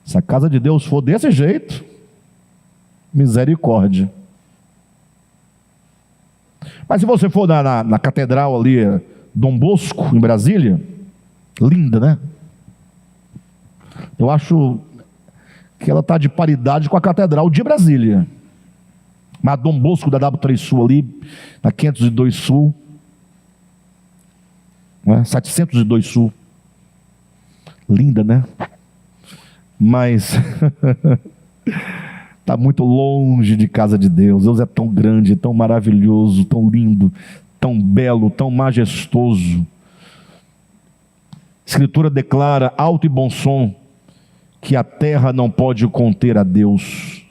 se a casa de Deus for desse jeito, misericórdia. Mas se você for na catedral ali, Dom Bosco, em Brasília, linda, né? Eu acho que ela está de paridade com a catedral de Brasília. Mas a Dom Bosco da W3 Sul ali, na 502 Sul, né? 702 Sul, linda, né? Mas está muito longe de casa de Deus. Deus é tão grande, tão maravilhoso, tão lindo, tão belo, tão majestoso. A Escritura declara alto e bom som que a terra não pode conter a Deus,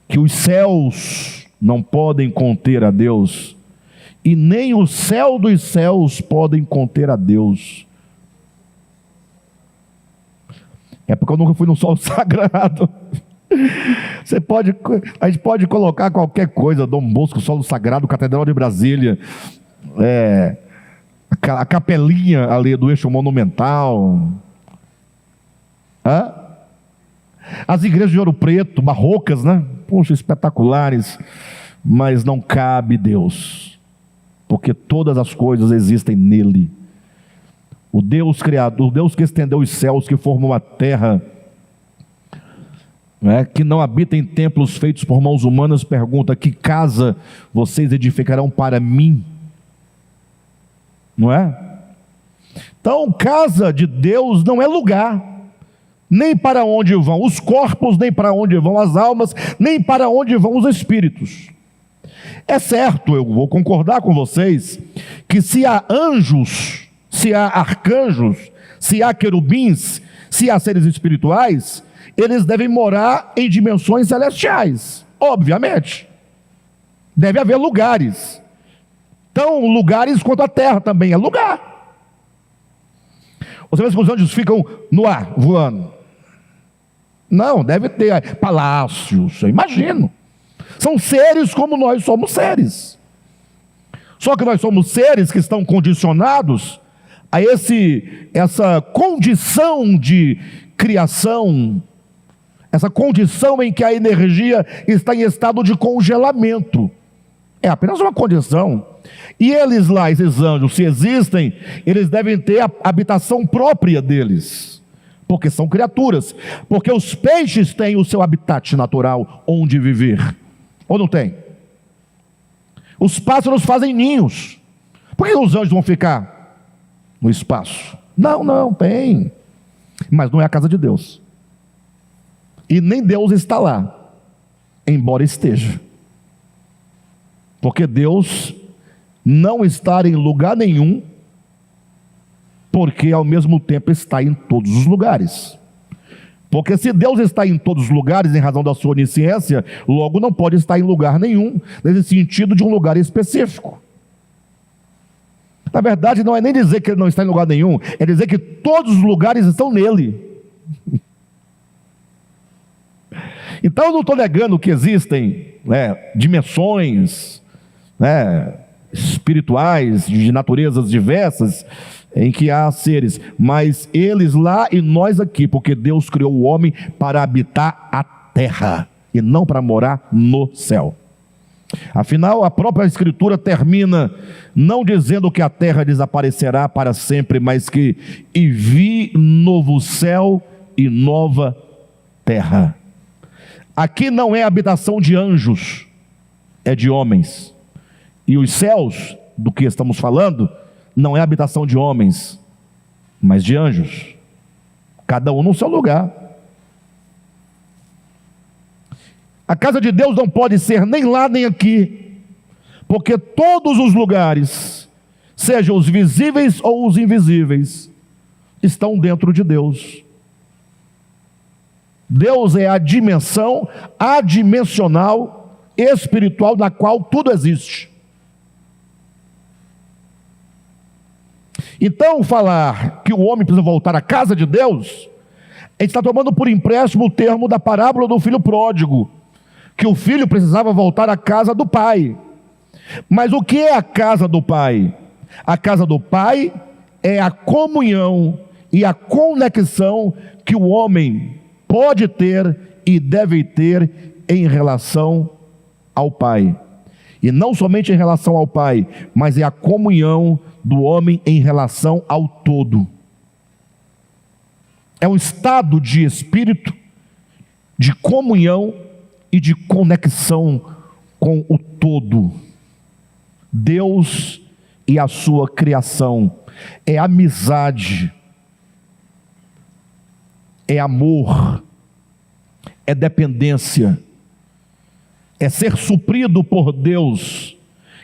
que os céus não podem conter a Deus, e nem o céu dos céus podem conter a Deus. É porque eu nunca fui no solo sagrado. A gente pode colocar qualquer coisa, Dom Bosco, solo sagrado, Catedral de Brasília, a capelinha ali do eixo monumental, as igrejas de Ouro Preto, barrocas, né? Poxa, espetaculares, mas não cabe Deus, porque todas as coisas existem nele. O Deus criador, o Deus que estendeu os céus, que formou a terra, que não habita em templos feitos por mãos humanas, pergunta: que casa vocês edificarão para mim? Não é? Então, casa de Deus não é lugar, nem para onde vão os corpos, nem para onde vão as almas, nem para onde vão os espíritos. É certo, eu vou concordar com vocês, que se há anjos, se há arcanjos, se há querubins, se há seres espirituais, eles devem morar em dimensões celestiais, obviamente. Deve haver lugares. Então, lugares quanto a terra também é lugar. Você vê que os anjos ficam no ar, voando? Não, deve ter palácios, eu imagino. São seres como nós somos seres. Só que nós somos seres que estão condicionados a essa condição de criação, essa condição em que a energia está em estado de congelamento. É apenas uma condição. E eles lá, esses anjos, se existem, eles devem ter a habitação própria deles, porque são criaturas. Porque os peixes têm o seu habitat natural onde viver, ou não tem? Os pássaros fazem ninhos. Por que os anjos vão ficar no espaço? Não, tem. Mas não é a casa de Deus. E nem Deus está lá, embora esteja. Porque Deus não está em lugar nenhum, porque ao mesmo tempo está em todos os lugares. Porque se Deus está em todos os lugares, em razão da sua onisciência, logo não pode estar em lugar nenhum, nesse sentido de um lugar específico. Na verdade, não é nem dizer que ele não está em lugar nenhum, é dizer que todos os lugares estão nele. Então eu não estou negando que existem dimensões espirituais, de naturezas diversas, em que há seres, mas eles lá e nós aqui, porque Deus criou o homem para habitar a terra, e não para morar no céu. Afinal, a própria Escritura termina não dizendo que a terra desaparecerá para sempre, mas que e vi novo céu e nova terra. Aqui não é habitação de anjos, é de homens. E os céus, do que estamos falando, não é habitação de homens, mas de anjos, cada um no seu lugar. A casa de Deus não pode ser nem lá nem aqui, porque todos os lugares, sejam os visíveis ou os invisíveis, estão dentro de Deus. Deus é a dimensão adimensional espiritual na qual tudo existe. Então, falar que o homem precisa voltar à casa de Deus, a gente está tomando por empréstimo o termo da parábola do filho pródigo, que o filho precisava voltar à casa do pai. Mas o que é a casa do pai? A casa do pai é a comunhão e a conexão que o homem pode ter e deve ter em relação ao pai. E não somente em relação ao pai, mas é a comunhão do homem em relação ao todo. É um estado de espírito, de comunhão e de conexão com o todo. Deus e a sua criação. É amizade, é amor, é dependência, é ser suprido por Deus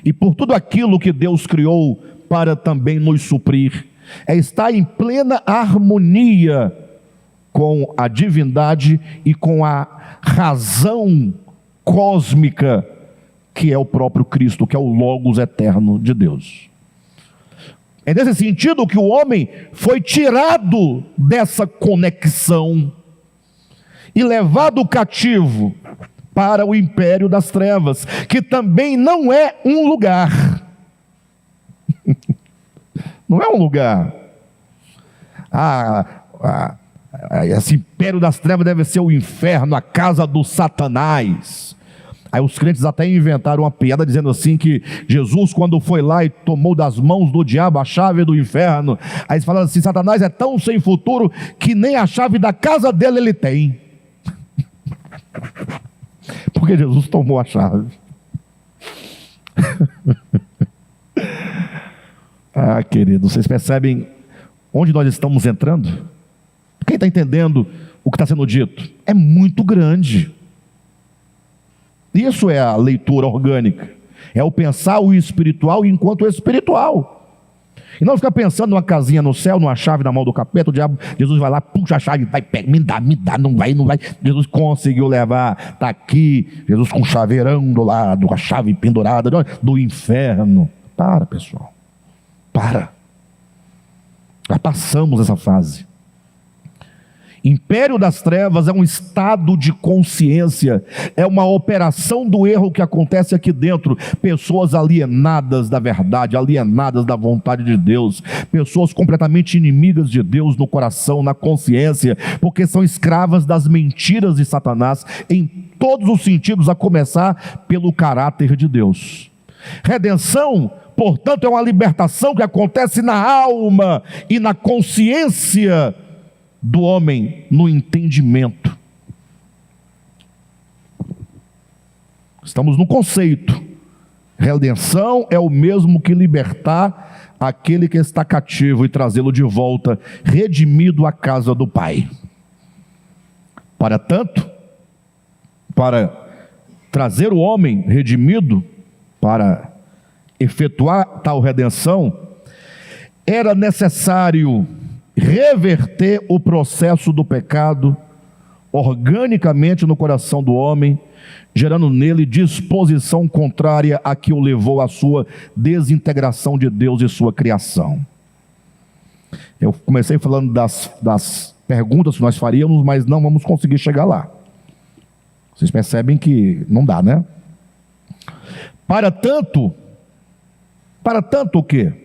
e por tudo aquilo que Deus criou para também nos suprir. É estar em plena harmonia com a divindade e com a razão cósmica que é o próprio Cristo, que é o Logos eterno de Deus. É nesse sentido que o homem foi tirado dessa conexão e levado cativo para o império das trevas, que também não é um lugar. Não é um lugar. Esse império das trevas deve ser o inferno, a casa do Satanás. Aí os crentes até inventaram uma piada dizendo assim que Jesus, quando foi lá e tomou das mãos do diabo a chave do inferno, aí eles falaram assim: Satanás é tão sem futuro que nem a chave da casa dele ele tem. Porque Jesus tomou a chave. Querido, vocês percebem onde nós estamos entrando? Quem está entendendo o que está sendo dito? É muito grande. Isso é a leitura orgânica. É o pensar o espiritual enquanto espiritual. E não ficar pensando numa casinha no céu, numa chave na mão do capeta, o diabo, Jesus vai lá, puxa a chave, vai, pega, me dá, não vai. Jesus conseguiu levar, está aqui, Jesus com o chaveirão do lado, com a chave pendurada do inferno. Para, pessoal. Para. Já passamos essa fase. Império das trevas é um estado de consciência, é uma operação do erro que acontece aqui dentro. Pessoas alienadas da verdade, alienadas da vontade de Deus, pessoas completamente inimigas de Deus no coração, na consciência, porque são escravas das mentiras de Satanás em todos os sentidos, a começar pelo caráter de Deus. Redenção, portanto, é uma libertação que acontece na alma e na consciência do homem, no entendimento. Estamos no conceito. Redenção é o mesmo que libertar aquele que está cativo e trazê-lo de volta, redimido à casa do Pai. Para tanto, para trazer o homem redimido, para efetuar tal redenção, era necessário reverter o processo do pecado organicamente no coração do homem, gerando nele disposição contrária a que o levou à sua desintegração de Deus e sua criação. Eu comecei falando das perguntas que nós faríamos, mas não vamos conseguir chegar lá. Vocês percebem que não dá, né? Para tanto o quê?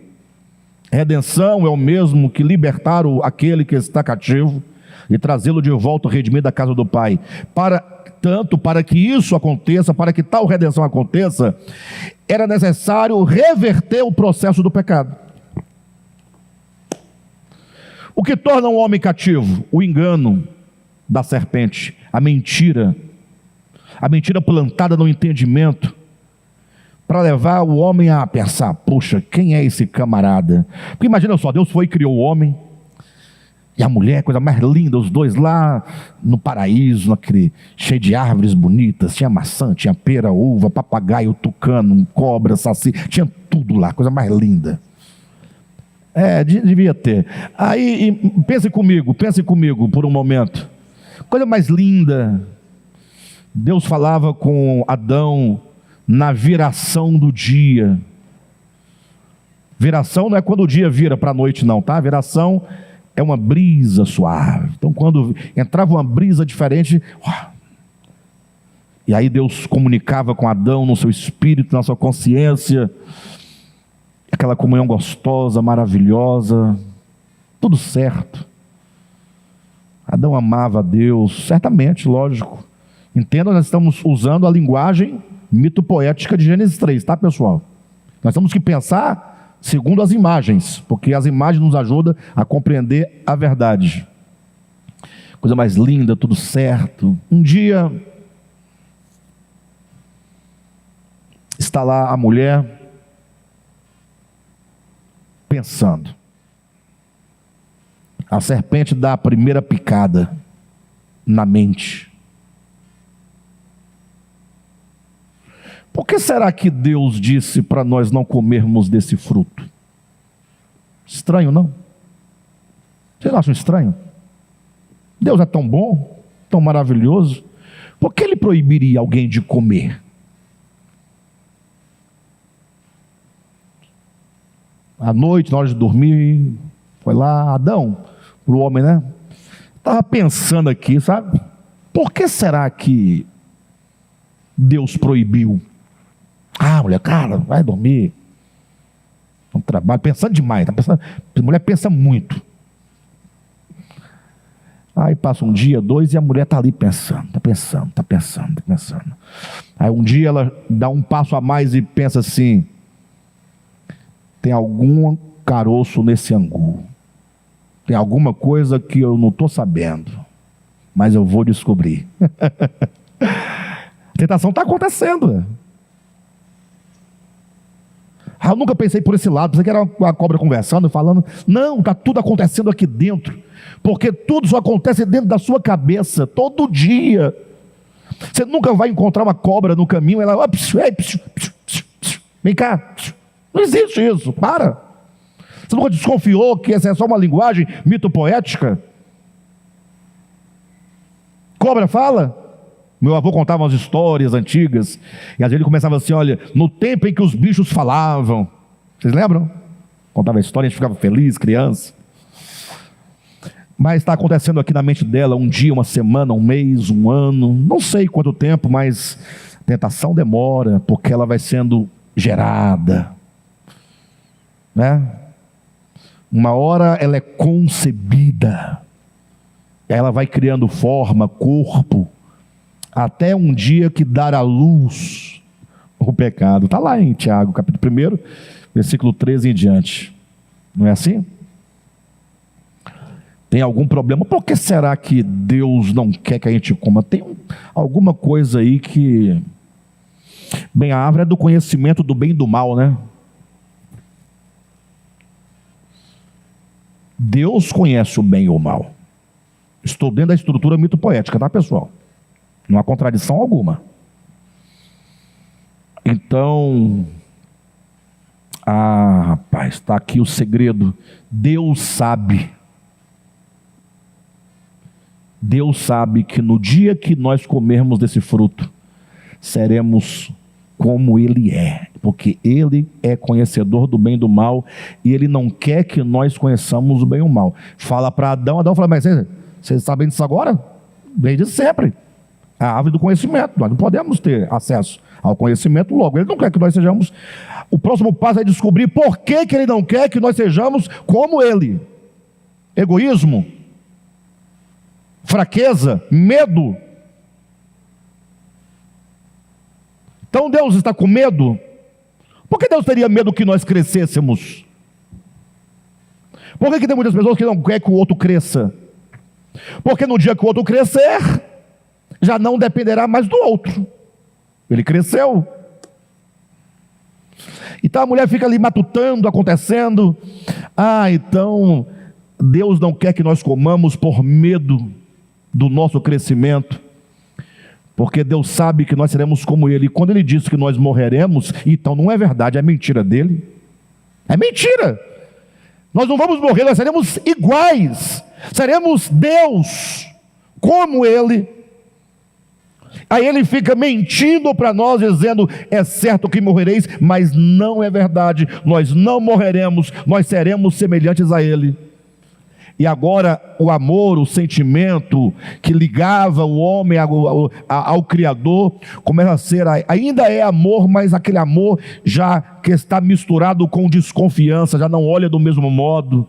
Redenção é o mesmo que libertar aquele que está cativo e trazê-lo de volta redimido à casa do Pai. Para que isso aconteça, para que tal redenção aconteça, era necessário reverter o processo do pecado. O que torna um homem cativo? O engano da serpente, a mentira plantada no entendimento, para levar o homem a pensar: puxa, quem é esse camarada? Porque imagina só, Deus foi e criou o homem e a mulher, coisa mais linda, os dois lá no paraíso, cheio de árvores bonitas, tinha maçã, tinha pera, uva, papagaio, tucano, cobra, saci, tinha tudo lá, coisa mais linda. Devia ter. Aí, pense comigo por um momento, coisa mais linda. Deus falava com Adão na viração do dia. Viração não é quando o dia vira para a noite não, tá? Viração é uma brisa suave. Então quando entrava uma brisa diferente, E aí Deus comunicava com Adão no seu espírito, na sua consciência, aquela comunhão gostosa, maravilhosa, tudo certo. Adão amava a Deus, certamente, lógico. Entenda, nós estamos usando a linguagem mito-poética de Gênesis 3, tá, pessoal? Nós temos que pensar segundo as imagens, porque as imagens nos ajudam a compreender a verdade. Coisa mais linda, tudo certo. Um dia, está lá a mulher pensando. A serpente dá a primeira picada na mente. Por que será que Deus disse para nós não comermos desse fruto? Estranho, não? Vocês acham estranho? Deus é tão bom, tão maravilhoso. Por que Ele proibiria alguém de comer? À noite, na hora de dormir, foi lá, Adão, para o homem, né? Estava pensando aqui, sabe? Por que será que Deus proibiu? Ah, mulher, cara, vai dormir. Não trabalha, pensando demais. Tá pensando, a mulher pensa muito. Aí passa um dia, dois, e a mulher está ali pensando. Está pensando. Aí um dia ela dá um passo a mais e pensa assim: tem algum caroço nesse angu. Tem alguma coisa que eu não estou sabendo, mas eu vou descobrir. A tentação está acontecendo. Eu nunca pensei por esse lado, pensei que era uma cobra conversando, falando. Não, está tudo acontecendo aqui dentro, porque tudo só acontece dentro da sua cabeça, todo dia. Você nunca vai encontrar uma cobra no caminho, ela, vem cá, não existe isso, para. Você nunca desconfiou que essa é só uma linguagem mito-poética? Cobra fala? Meu avô contava umas histórias antigas, e às vezes ele começava assim: olha, no tempo em que os bichos falavam. Vocês lembram? Contava a história, a gente ficava feliz, criança. Mas está acontecendo aqui na mente dela um dia, uma semana, um mês, um ano, não sei quanto tempo, mas a tentação demora, porque ela vai sendo gerada, né? Uma hora ela é concebida, ela vai criando forma, corpo, até um dia que dar à luz o pecado. Está lá em Tiago, capítulo 1, versículo 13 em diante. Não é assim? Tem algum problema? Por que será que Deus não quer que a gente coma? Tem alguma coisa aí que... Bem, a árvore é do conhecimento do bem e do mal, né? Deus conhece o bem e o mal. Estou dentro da estrutura mito-poética, tá, pessoal? Não há contradição alguma. Então, rapaz, está aqui o segredo. Deus sabe que no dia que nós comermos desse fruto, seremos como Ele é, porque Ele é conhecedor do bem e do mal, e Ele não quer que nós conheçamos o bem e o mal. Fala para Adão, Adão fala: mas vocês sabem disso agora? Desde sempre. A árvore do conhecimento, nós não podemos ter acesso ao conhecimento logo. Ele não quer que nós sejamos. O próximo passo é descobrir por que Ele não quer que nós sejamos como Ele. Egoísmo, fraqueza, medo. Então Deus está com medo? Por que Deus teria medo que nós crescêssemos? Por que tem muitas pessoas que não querem que o outro cresça? Porque no dia que o outro crescer, já não dependerá mais do outro. Ele cresceu. Então a mulher fica ali matutando, acontecendo. Então Deus não quer que nós comamos por medo do nosso crescimento, porque Deus sabe que nós seremos como Ele. E quando Ele diz que nós morreremos, então não é verdade, é mentira dele. É mentira. Nós não vamos morrer, nós seremos iguais, seremos Deus como Ele. Aí Ele fica mentindo para nós, dizendo: é certo que morrereis, mas não é verdade, nós não morreremos, nós seremos semelhantes a Ele. E agora o amor, o sentimento que ligava o homem ao Criador, começa a ser, ainda é amor, mas aquele amor já que está misturado com desconfiança, já não olha do mesmo modo,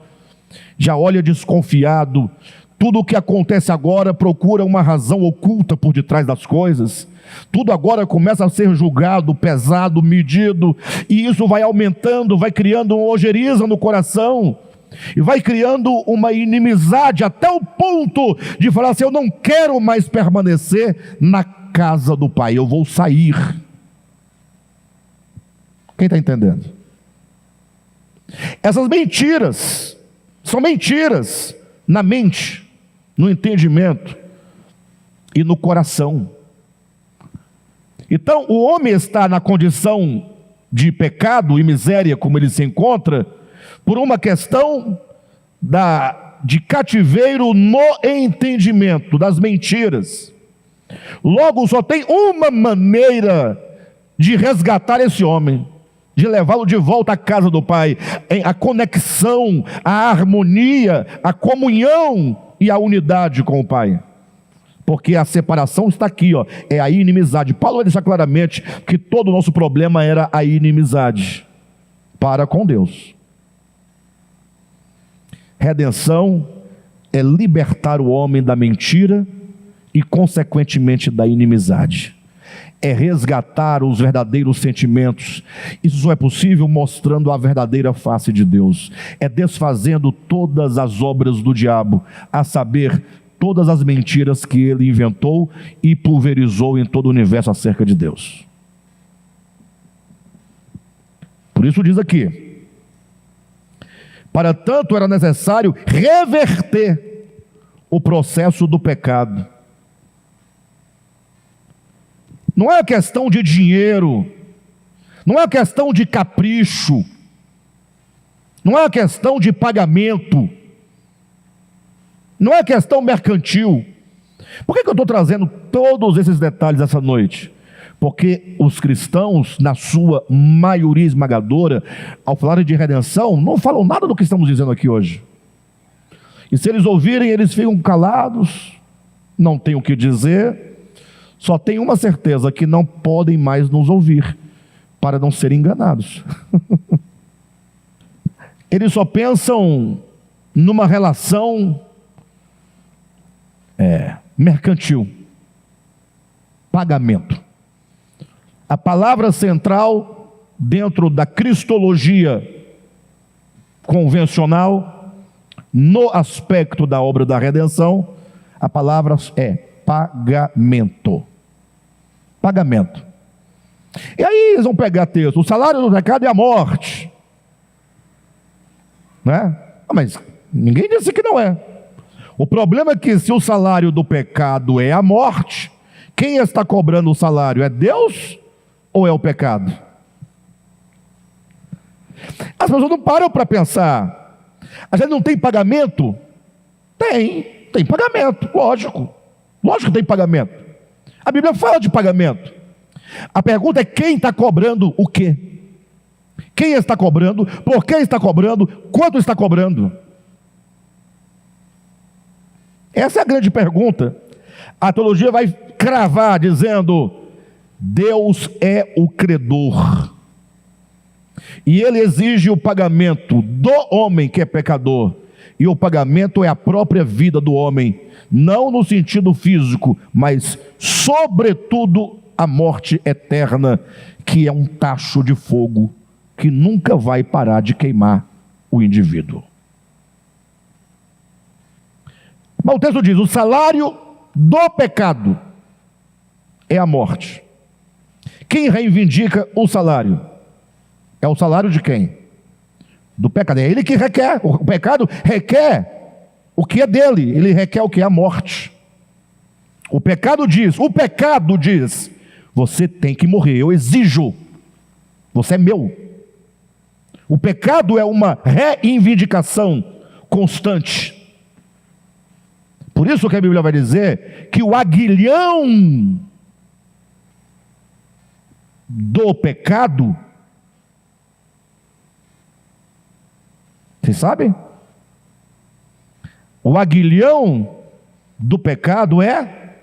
já olha desconfiado. Tudo o que acontece agora procura uma razão oculta por detrás das coisas. Tudo agora começa a ser julgado, pesado, medido, e isso vai aumentando, vai criando uma ojeriza no coração, e vai criando uma inimizade até o ponto de falar assim: eu não quero mais permanecer na casa do Pai, eu vou sair. Quem está entendendo? Essas mentiras são mentiras na mente, no entendimento e no coração. Então o homem está na condição de pecado e miséria como ele se encontra, por uma questão de cativeiro no entendimento das mentiras. Logo, só tem uma maneira de resgatar esse homem, de levá-lo de volta à casa do Pai: a conexão, a harmonia, a comunhão e a unidade com o Pai. Porque a separação está aqui, ó, é a inimizade. Paulo vai deixar claramente que todo o nosso problema era a inimizade para com Deus. Redenção é libertar o homem da mentira e, consequentemente, da inimizade. É resgatar os verdadeiros sentimentos. Isso só é possível mostrando a verdadeira face de Deus. É desfazendo todas as obras do diabo, a saber, todas as mentiras que ele inventou e pulverizou em todo o universo acerca de Deus. Por isso diz aqui: para tanto era necessário reverter o processo do pecado. Não é questão de dinheiro, não é questão de capricho, não é questão de pagamento, não é questão mercantil. Por que eu estou trazendo todos esses detalhes essa noite? Porque os cristãos, na sua maioria esmagadora, ao falarem de redenção, não falam nada do que estamos dizendo aqui hoje. E se eles ouvirem, eles ficam calados, não têm o que dizer. Só tem uma certeza: que não podem mais nos ouvir, para não serem enganados. Eles só pensam numa relação mercantil, pagamento. A palavra central dentro da cristologia convencional, no aspecto da obra da redenção, a palavra é pagamento. Pagamento. E aí eles vão pegar texto: o salário do pecado é a morte, né? Mas ninguém disse que não é. O problema é que, se o salário do pecado é a morte, quem está cobrando o salário? É Deus ou é o pecado? As pessoas não param para pensar. A gente não tem pagamento? Tem pagamento, lógico que tem pagamento. A Bíblia fala de pagamento. A pergunta é: quem está cobrando o quê? Quem está cobrando? Por que está cobrando? Quanto está cobrando? Essa é a grande pergunta. A teologia vai cravar dizendo: Deus é o credor, e Ele exige o pagamento do homem que é pecador, e o pagamento é a própria vida do homem, não no sentido físico, mas sobretudo a morte eterna, que é um tacho de fogo que nunca vai parar de queimar o indivíduo. Mas o texto diz: o salário do pecado é a morte. Quem reivindica o salário? É o salário de quem? Do pecado. É ele que requer. O pecado requer o que é dele. Ele requer o que é a morte. O pecado diz: você tem que morrer, eu exijo, você é meu. O pecado é uma reivindicação constante. Por isso que a Bíblia vai dizer que o aguilhão do pecado, vocês sabem? O aguilhão do pecado é: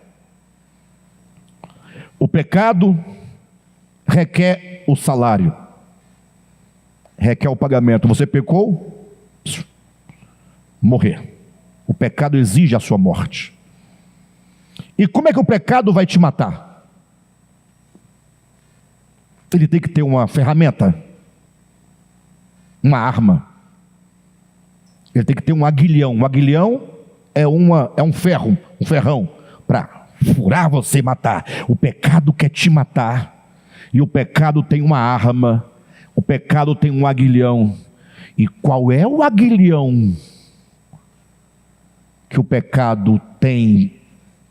o pecado requer o salário, requer o pagamento. Você pecou, morrer. O pecado exige a sua morte. E como é que o pecado vai te matar? Ele tem que ter uma ferramenta, uma arma. Ele tem que ter um aguilhão. Um aguilhão é um ferro, um ferrão, para furar você e matar. O pecado quer te matar. E o pecado tem uma arma. O pecado tem um aguilhão. E qual é o aguilhão que o pecado tem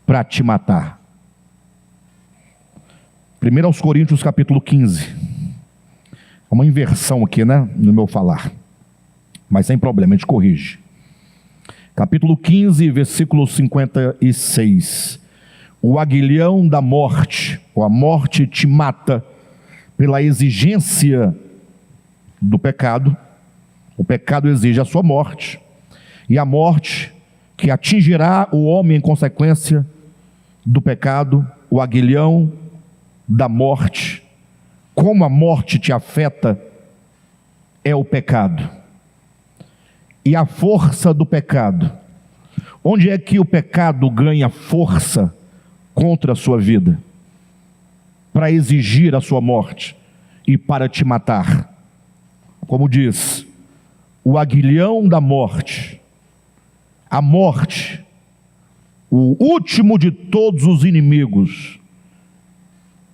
para te matar? 1 Coríntios capítulo 15. É uma inversão aqui, né, no meu falar. Mas sem problema, a gente corrige. Capítulo 15, versículo 56. O aguilhão da morte, ou a morte te mata pela exigência do pecado. O pecado exige a sua morte. E a morte que atingirá o homem em consequência do pecado, o aguilhão da morte, como a morte te afeta, é o pecado. E a força do pecado, onde é que o pecado ganha força contra a sua vida? Para exigir a sua morte e para te matar. Como diz, o aguilhão da morte, a morte, o último de todos os inimigos,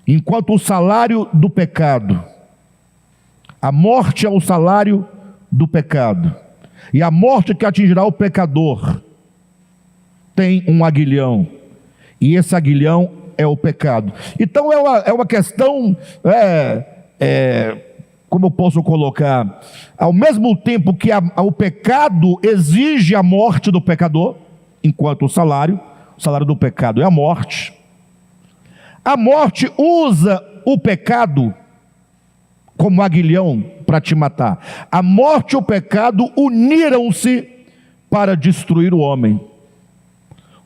enquanto o salário do pecado, a morte é o salário do pecado, e a morte que atingirá o pecador tem um aguilhão, e esse aguilhão é o pecado. Então é uma questão, como eu posso colocar, ao mesmo tempo que o pecado exige a morte do pecador, enquanto o salário do pecado é a morte usa o pecado como aguilhão para te matar. A morte e o pecado uniram-se para destruir o homem.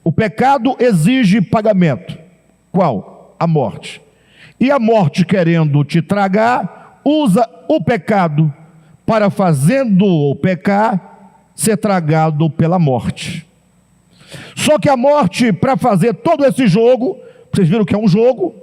O pecado exige pagamento. Qual? A morte. E a morte, querendo te tragar, usa o pecado para, fazendo-o pecar, ser tragado pela morte. Só que a morte, para fazer todo esse jogo, vocês viram que é um jogo?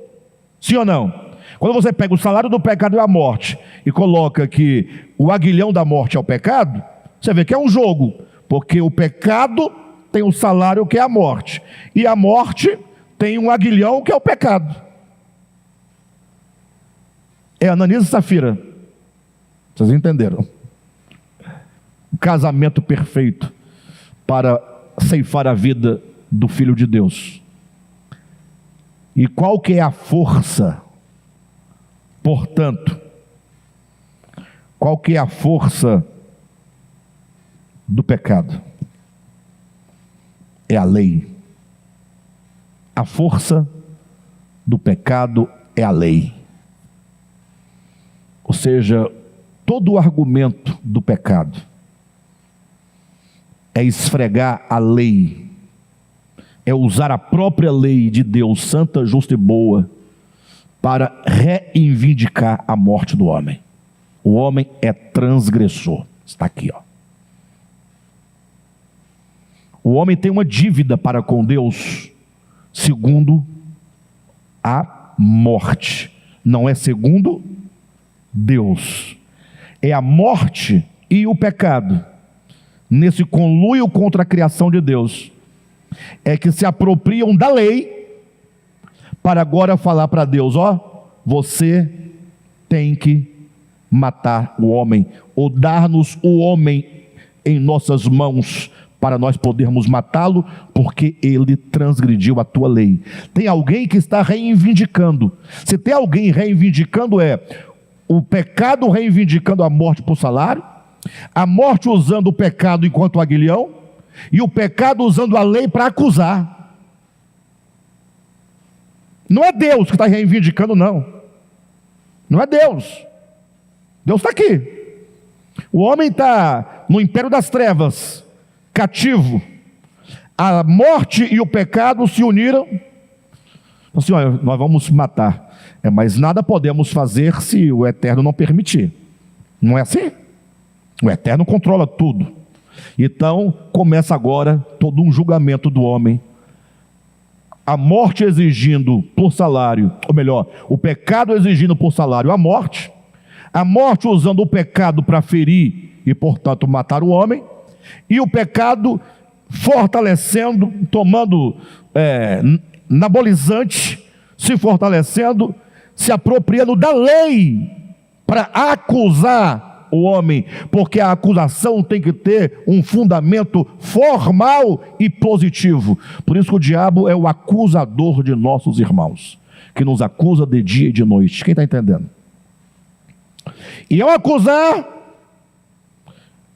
Sim ou não? Quando você pega o salário do pecado e a morte e coloca que o aguilhão da morte é o pecado, você vê que é um jogo, porque o pecado tem o salário que é a morte, e a morte tem um aguilhão que é o pecado. É Ananias e Safira. Vocês entenderam? O casamento perfeito para ceifar a vida do Filho de Deus. E qual que é a força? Portanto, qual que é a força do pecado? É a lei. A força do pecado é a lei. Ou seja, todo o argumento do pecado é esfregar a lei, é usar a própria lei de Deus, santa, justa e boa, para reivindicar a morte do homem. O homem é transgressor. Está aqui, ó. O homem tem uma dívida para com Deus, segundo a morte. Não é segundo Deus. É a morte e o pecado, nesse conluio contra a criação de Deus, é que se apropriam da lei, para agora falar para Deus: ó, você tem que matar o homem, ou dar-nos o homem em nossas mãos, para nós podermos matá-lo, porque ele transgrediu a tua lei. Tem alguém que está reivindicando. Se tem alguém reivindicando, é o pecado reivindicando a morte por salário, a morte usando o pecado enquanto aguilhão, e o pecado usando a lei para acusar. Não é Deus que está reivindicando, não. Não é Deus. Deus está aqui. O homem está no império das trevas, cativo, A morte e o pecado se uniram. Assim, olha, nós vamos matar. Mas nada podemos fazer se o Eterno não permitir. Não é assim? O Eterno controla tudo. Então, começa agora todo um julgamento do homem. A morte exigindo por salário, ou melhor, o pecado exigindo por salário a morte usando o pecado para ferir e, portanto, matar o homem, e o pecado fortalecendo, tomando anabolizante, se fortalecendo, se apropriando da lei para acusar o homem, porque a acusação tem que ter um fundamento formal e positivo. Por isso que o diabo é o acusador de nossos irmãos, que nos acusa de dia e de noite. Quem está entendendo? E ao acusar,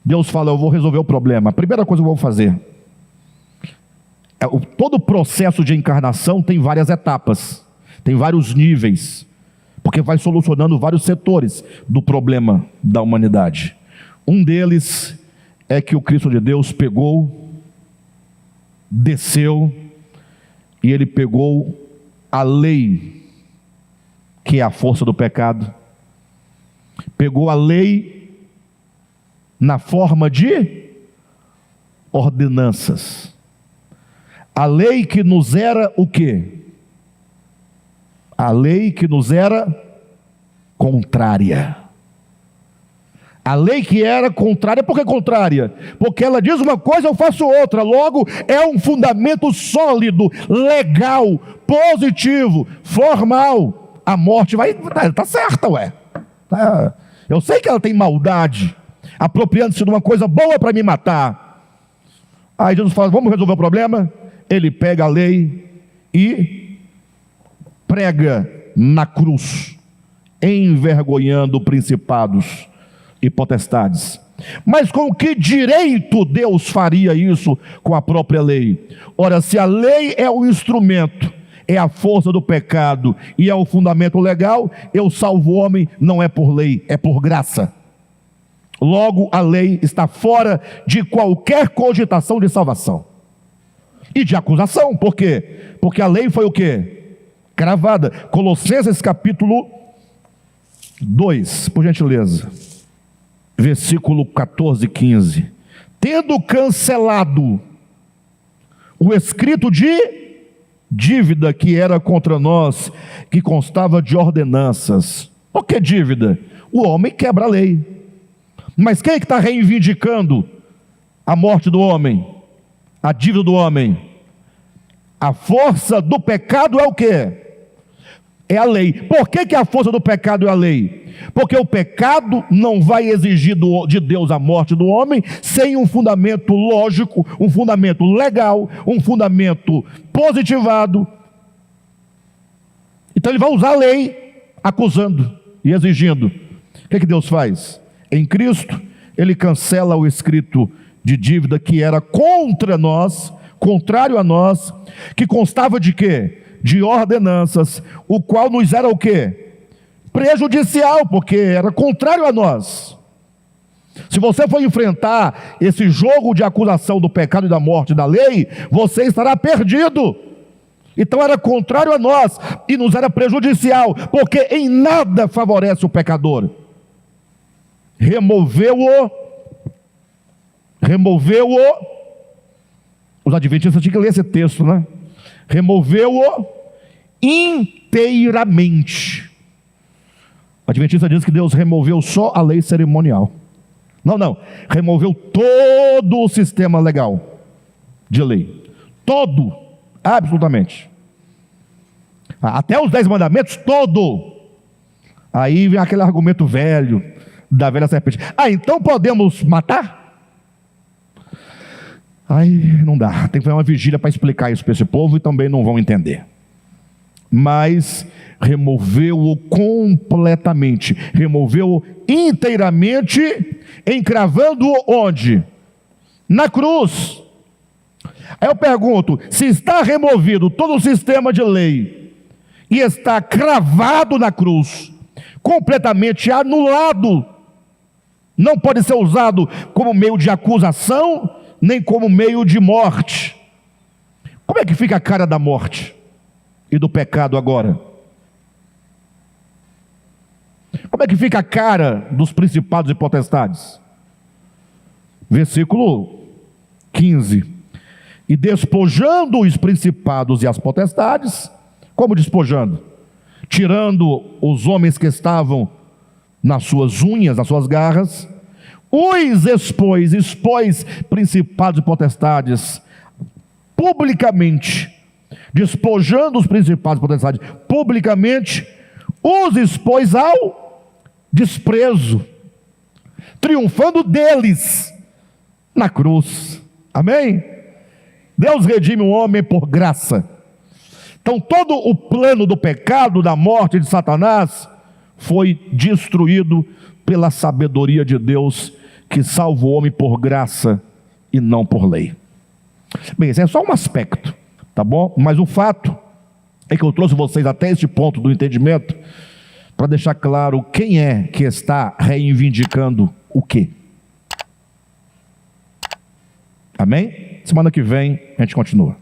Deus fala: eu vou resolver o problema. A primeira coisa que eu vou fazer, todo o processo de encarnação tem várias etapas, tem vários níveis, porque vai solucionando vários setores do problema da humanidade. Um deles é que o Cristo de Deus pegou, desceu, e ele pegou a lei, que é a força do pecado, pegou a lei na forma de ordenanças. A lei que nos era o quê? A lei que nos era contrária. A lei que era contrária, por que contrária? Porque ela diz uma coisa, eu faço outra. Logo, é um fundamento sólido, legal, positivo, formal. A morte vai, está certa, ué. Eu sei que ela tem maldade, apropriando-se de uma coisa boa para me matar. Aí Jesus fala: vamos resolver o problema? Ele pega a lei e prega na cruz, envergonhando principados e potestades. Mas com que direito Deus faria isso com a própria lei? Ora, se a lei é o instrumento, é a força do pecado e é o fundamento legal, eu salvo o homem não é por lei, é por graça. Logo, a lei está fora de qualquer cogitação de salvação e de acusação. Por quê? Porque a lei foi o quê? Cravada. Colossenses capítulo 2, por gentileza, versículo 14 e 15. Tendo cancelado o escrito de dívida que era contra nós, que constava de ordenanças. Por que dívida? O homem quebra a lei. Mas quem é que está reivindicando a morte do homem? A dívida do homem? A força do pecado é o quê? É a lei. Por que a força do pecado é a lei? Porque o pecado não vai exigir de Deus a morte do homem sem um fundamento lógico, um fundamento legal, um fundamento positivado. Então ele vai usar a lei, acusando e exigindo. O que Deus faz? Em Cristo, ele cancela o escrito de dívida que era contra nós, contrário a nós, que constava de quê? De ordenanças, o qual nos era o quê? Prejudicial, porque era contrário a nós. Se você for enfrentar esse jogo de acusação do pecado e da morte da lei, você estará perdido. Então era contrário a nós e nos era prejudicial, porque em nada favorece o pecador. Removeu-o. Os adventistas tinham que ler esse texto, né? Removeu-o inteiramente. O adventista diz que Deus removeu só a lei cerimonial. Não. Removeu todo o sistema legal de lei. Todo. Absolutamente. Até os 10 mandamentos, todo. Aí vem aquele argumento velho, da velha serpente. Então podemos matar? Aí não dá. Tem que fazer uma vigília para explicar isso para esse povo e também não vão entender. Mas removeu-o completamente, removeu-o inteiramente, encravando-o onde? Na cruz. Aí eu pergunto, se está removido todo o sistema de lei e está cravado na cruz, completamente anulado, não pode ser usado como meio de acusação, nem como meio de morte. Como é que fica a cara da morte e do pecado agora? Como é que fica a cara dos principados e potestades? Versículo 15. E despojando os principados e as potestades, como despojando? Tirando os homens que estavam nas suas unhas, nas suas garras, os expôs principados e potestades publicamente, despojando os principados e potestades publicamente, os expôs ao desprezo, triunfando deles na cruz. Amém? Deus redime o homem por graça. Então todo o plano do pecado, da morte de Satanás foi destruído pela sabedoria de Deus, que salva o homem por graça e não por lei. Bem, esse é só um aspecto, tá bom? Mas o fato é que eu trouxe vocês até este ponto do entendimento para deixar claro quem é que está reivindicando o quê. Amém? Semana que vem a gente continua.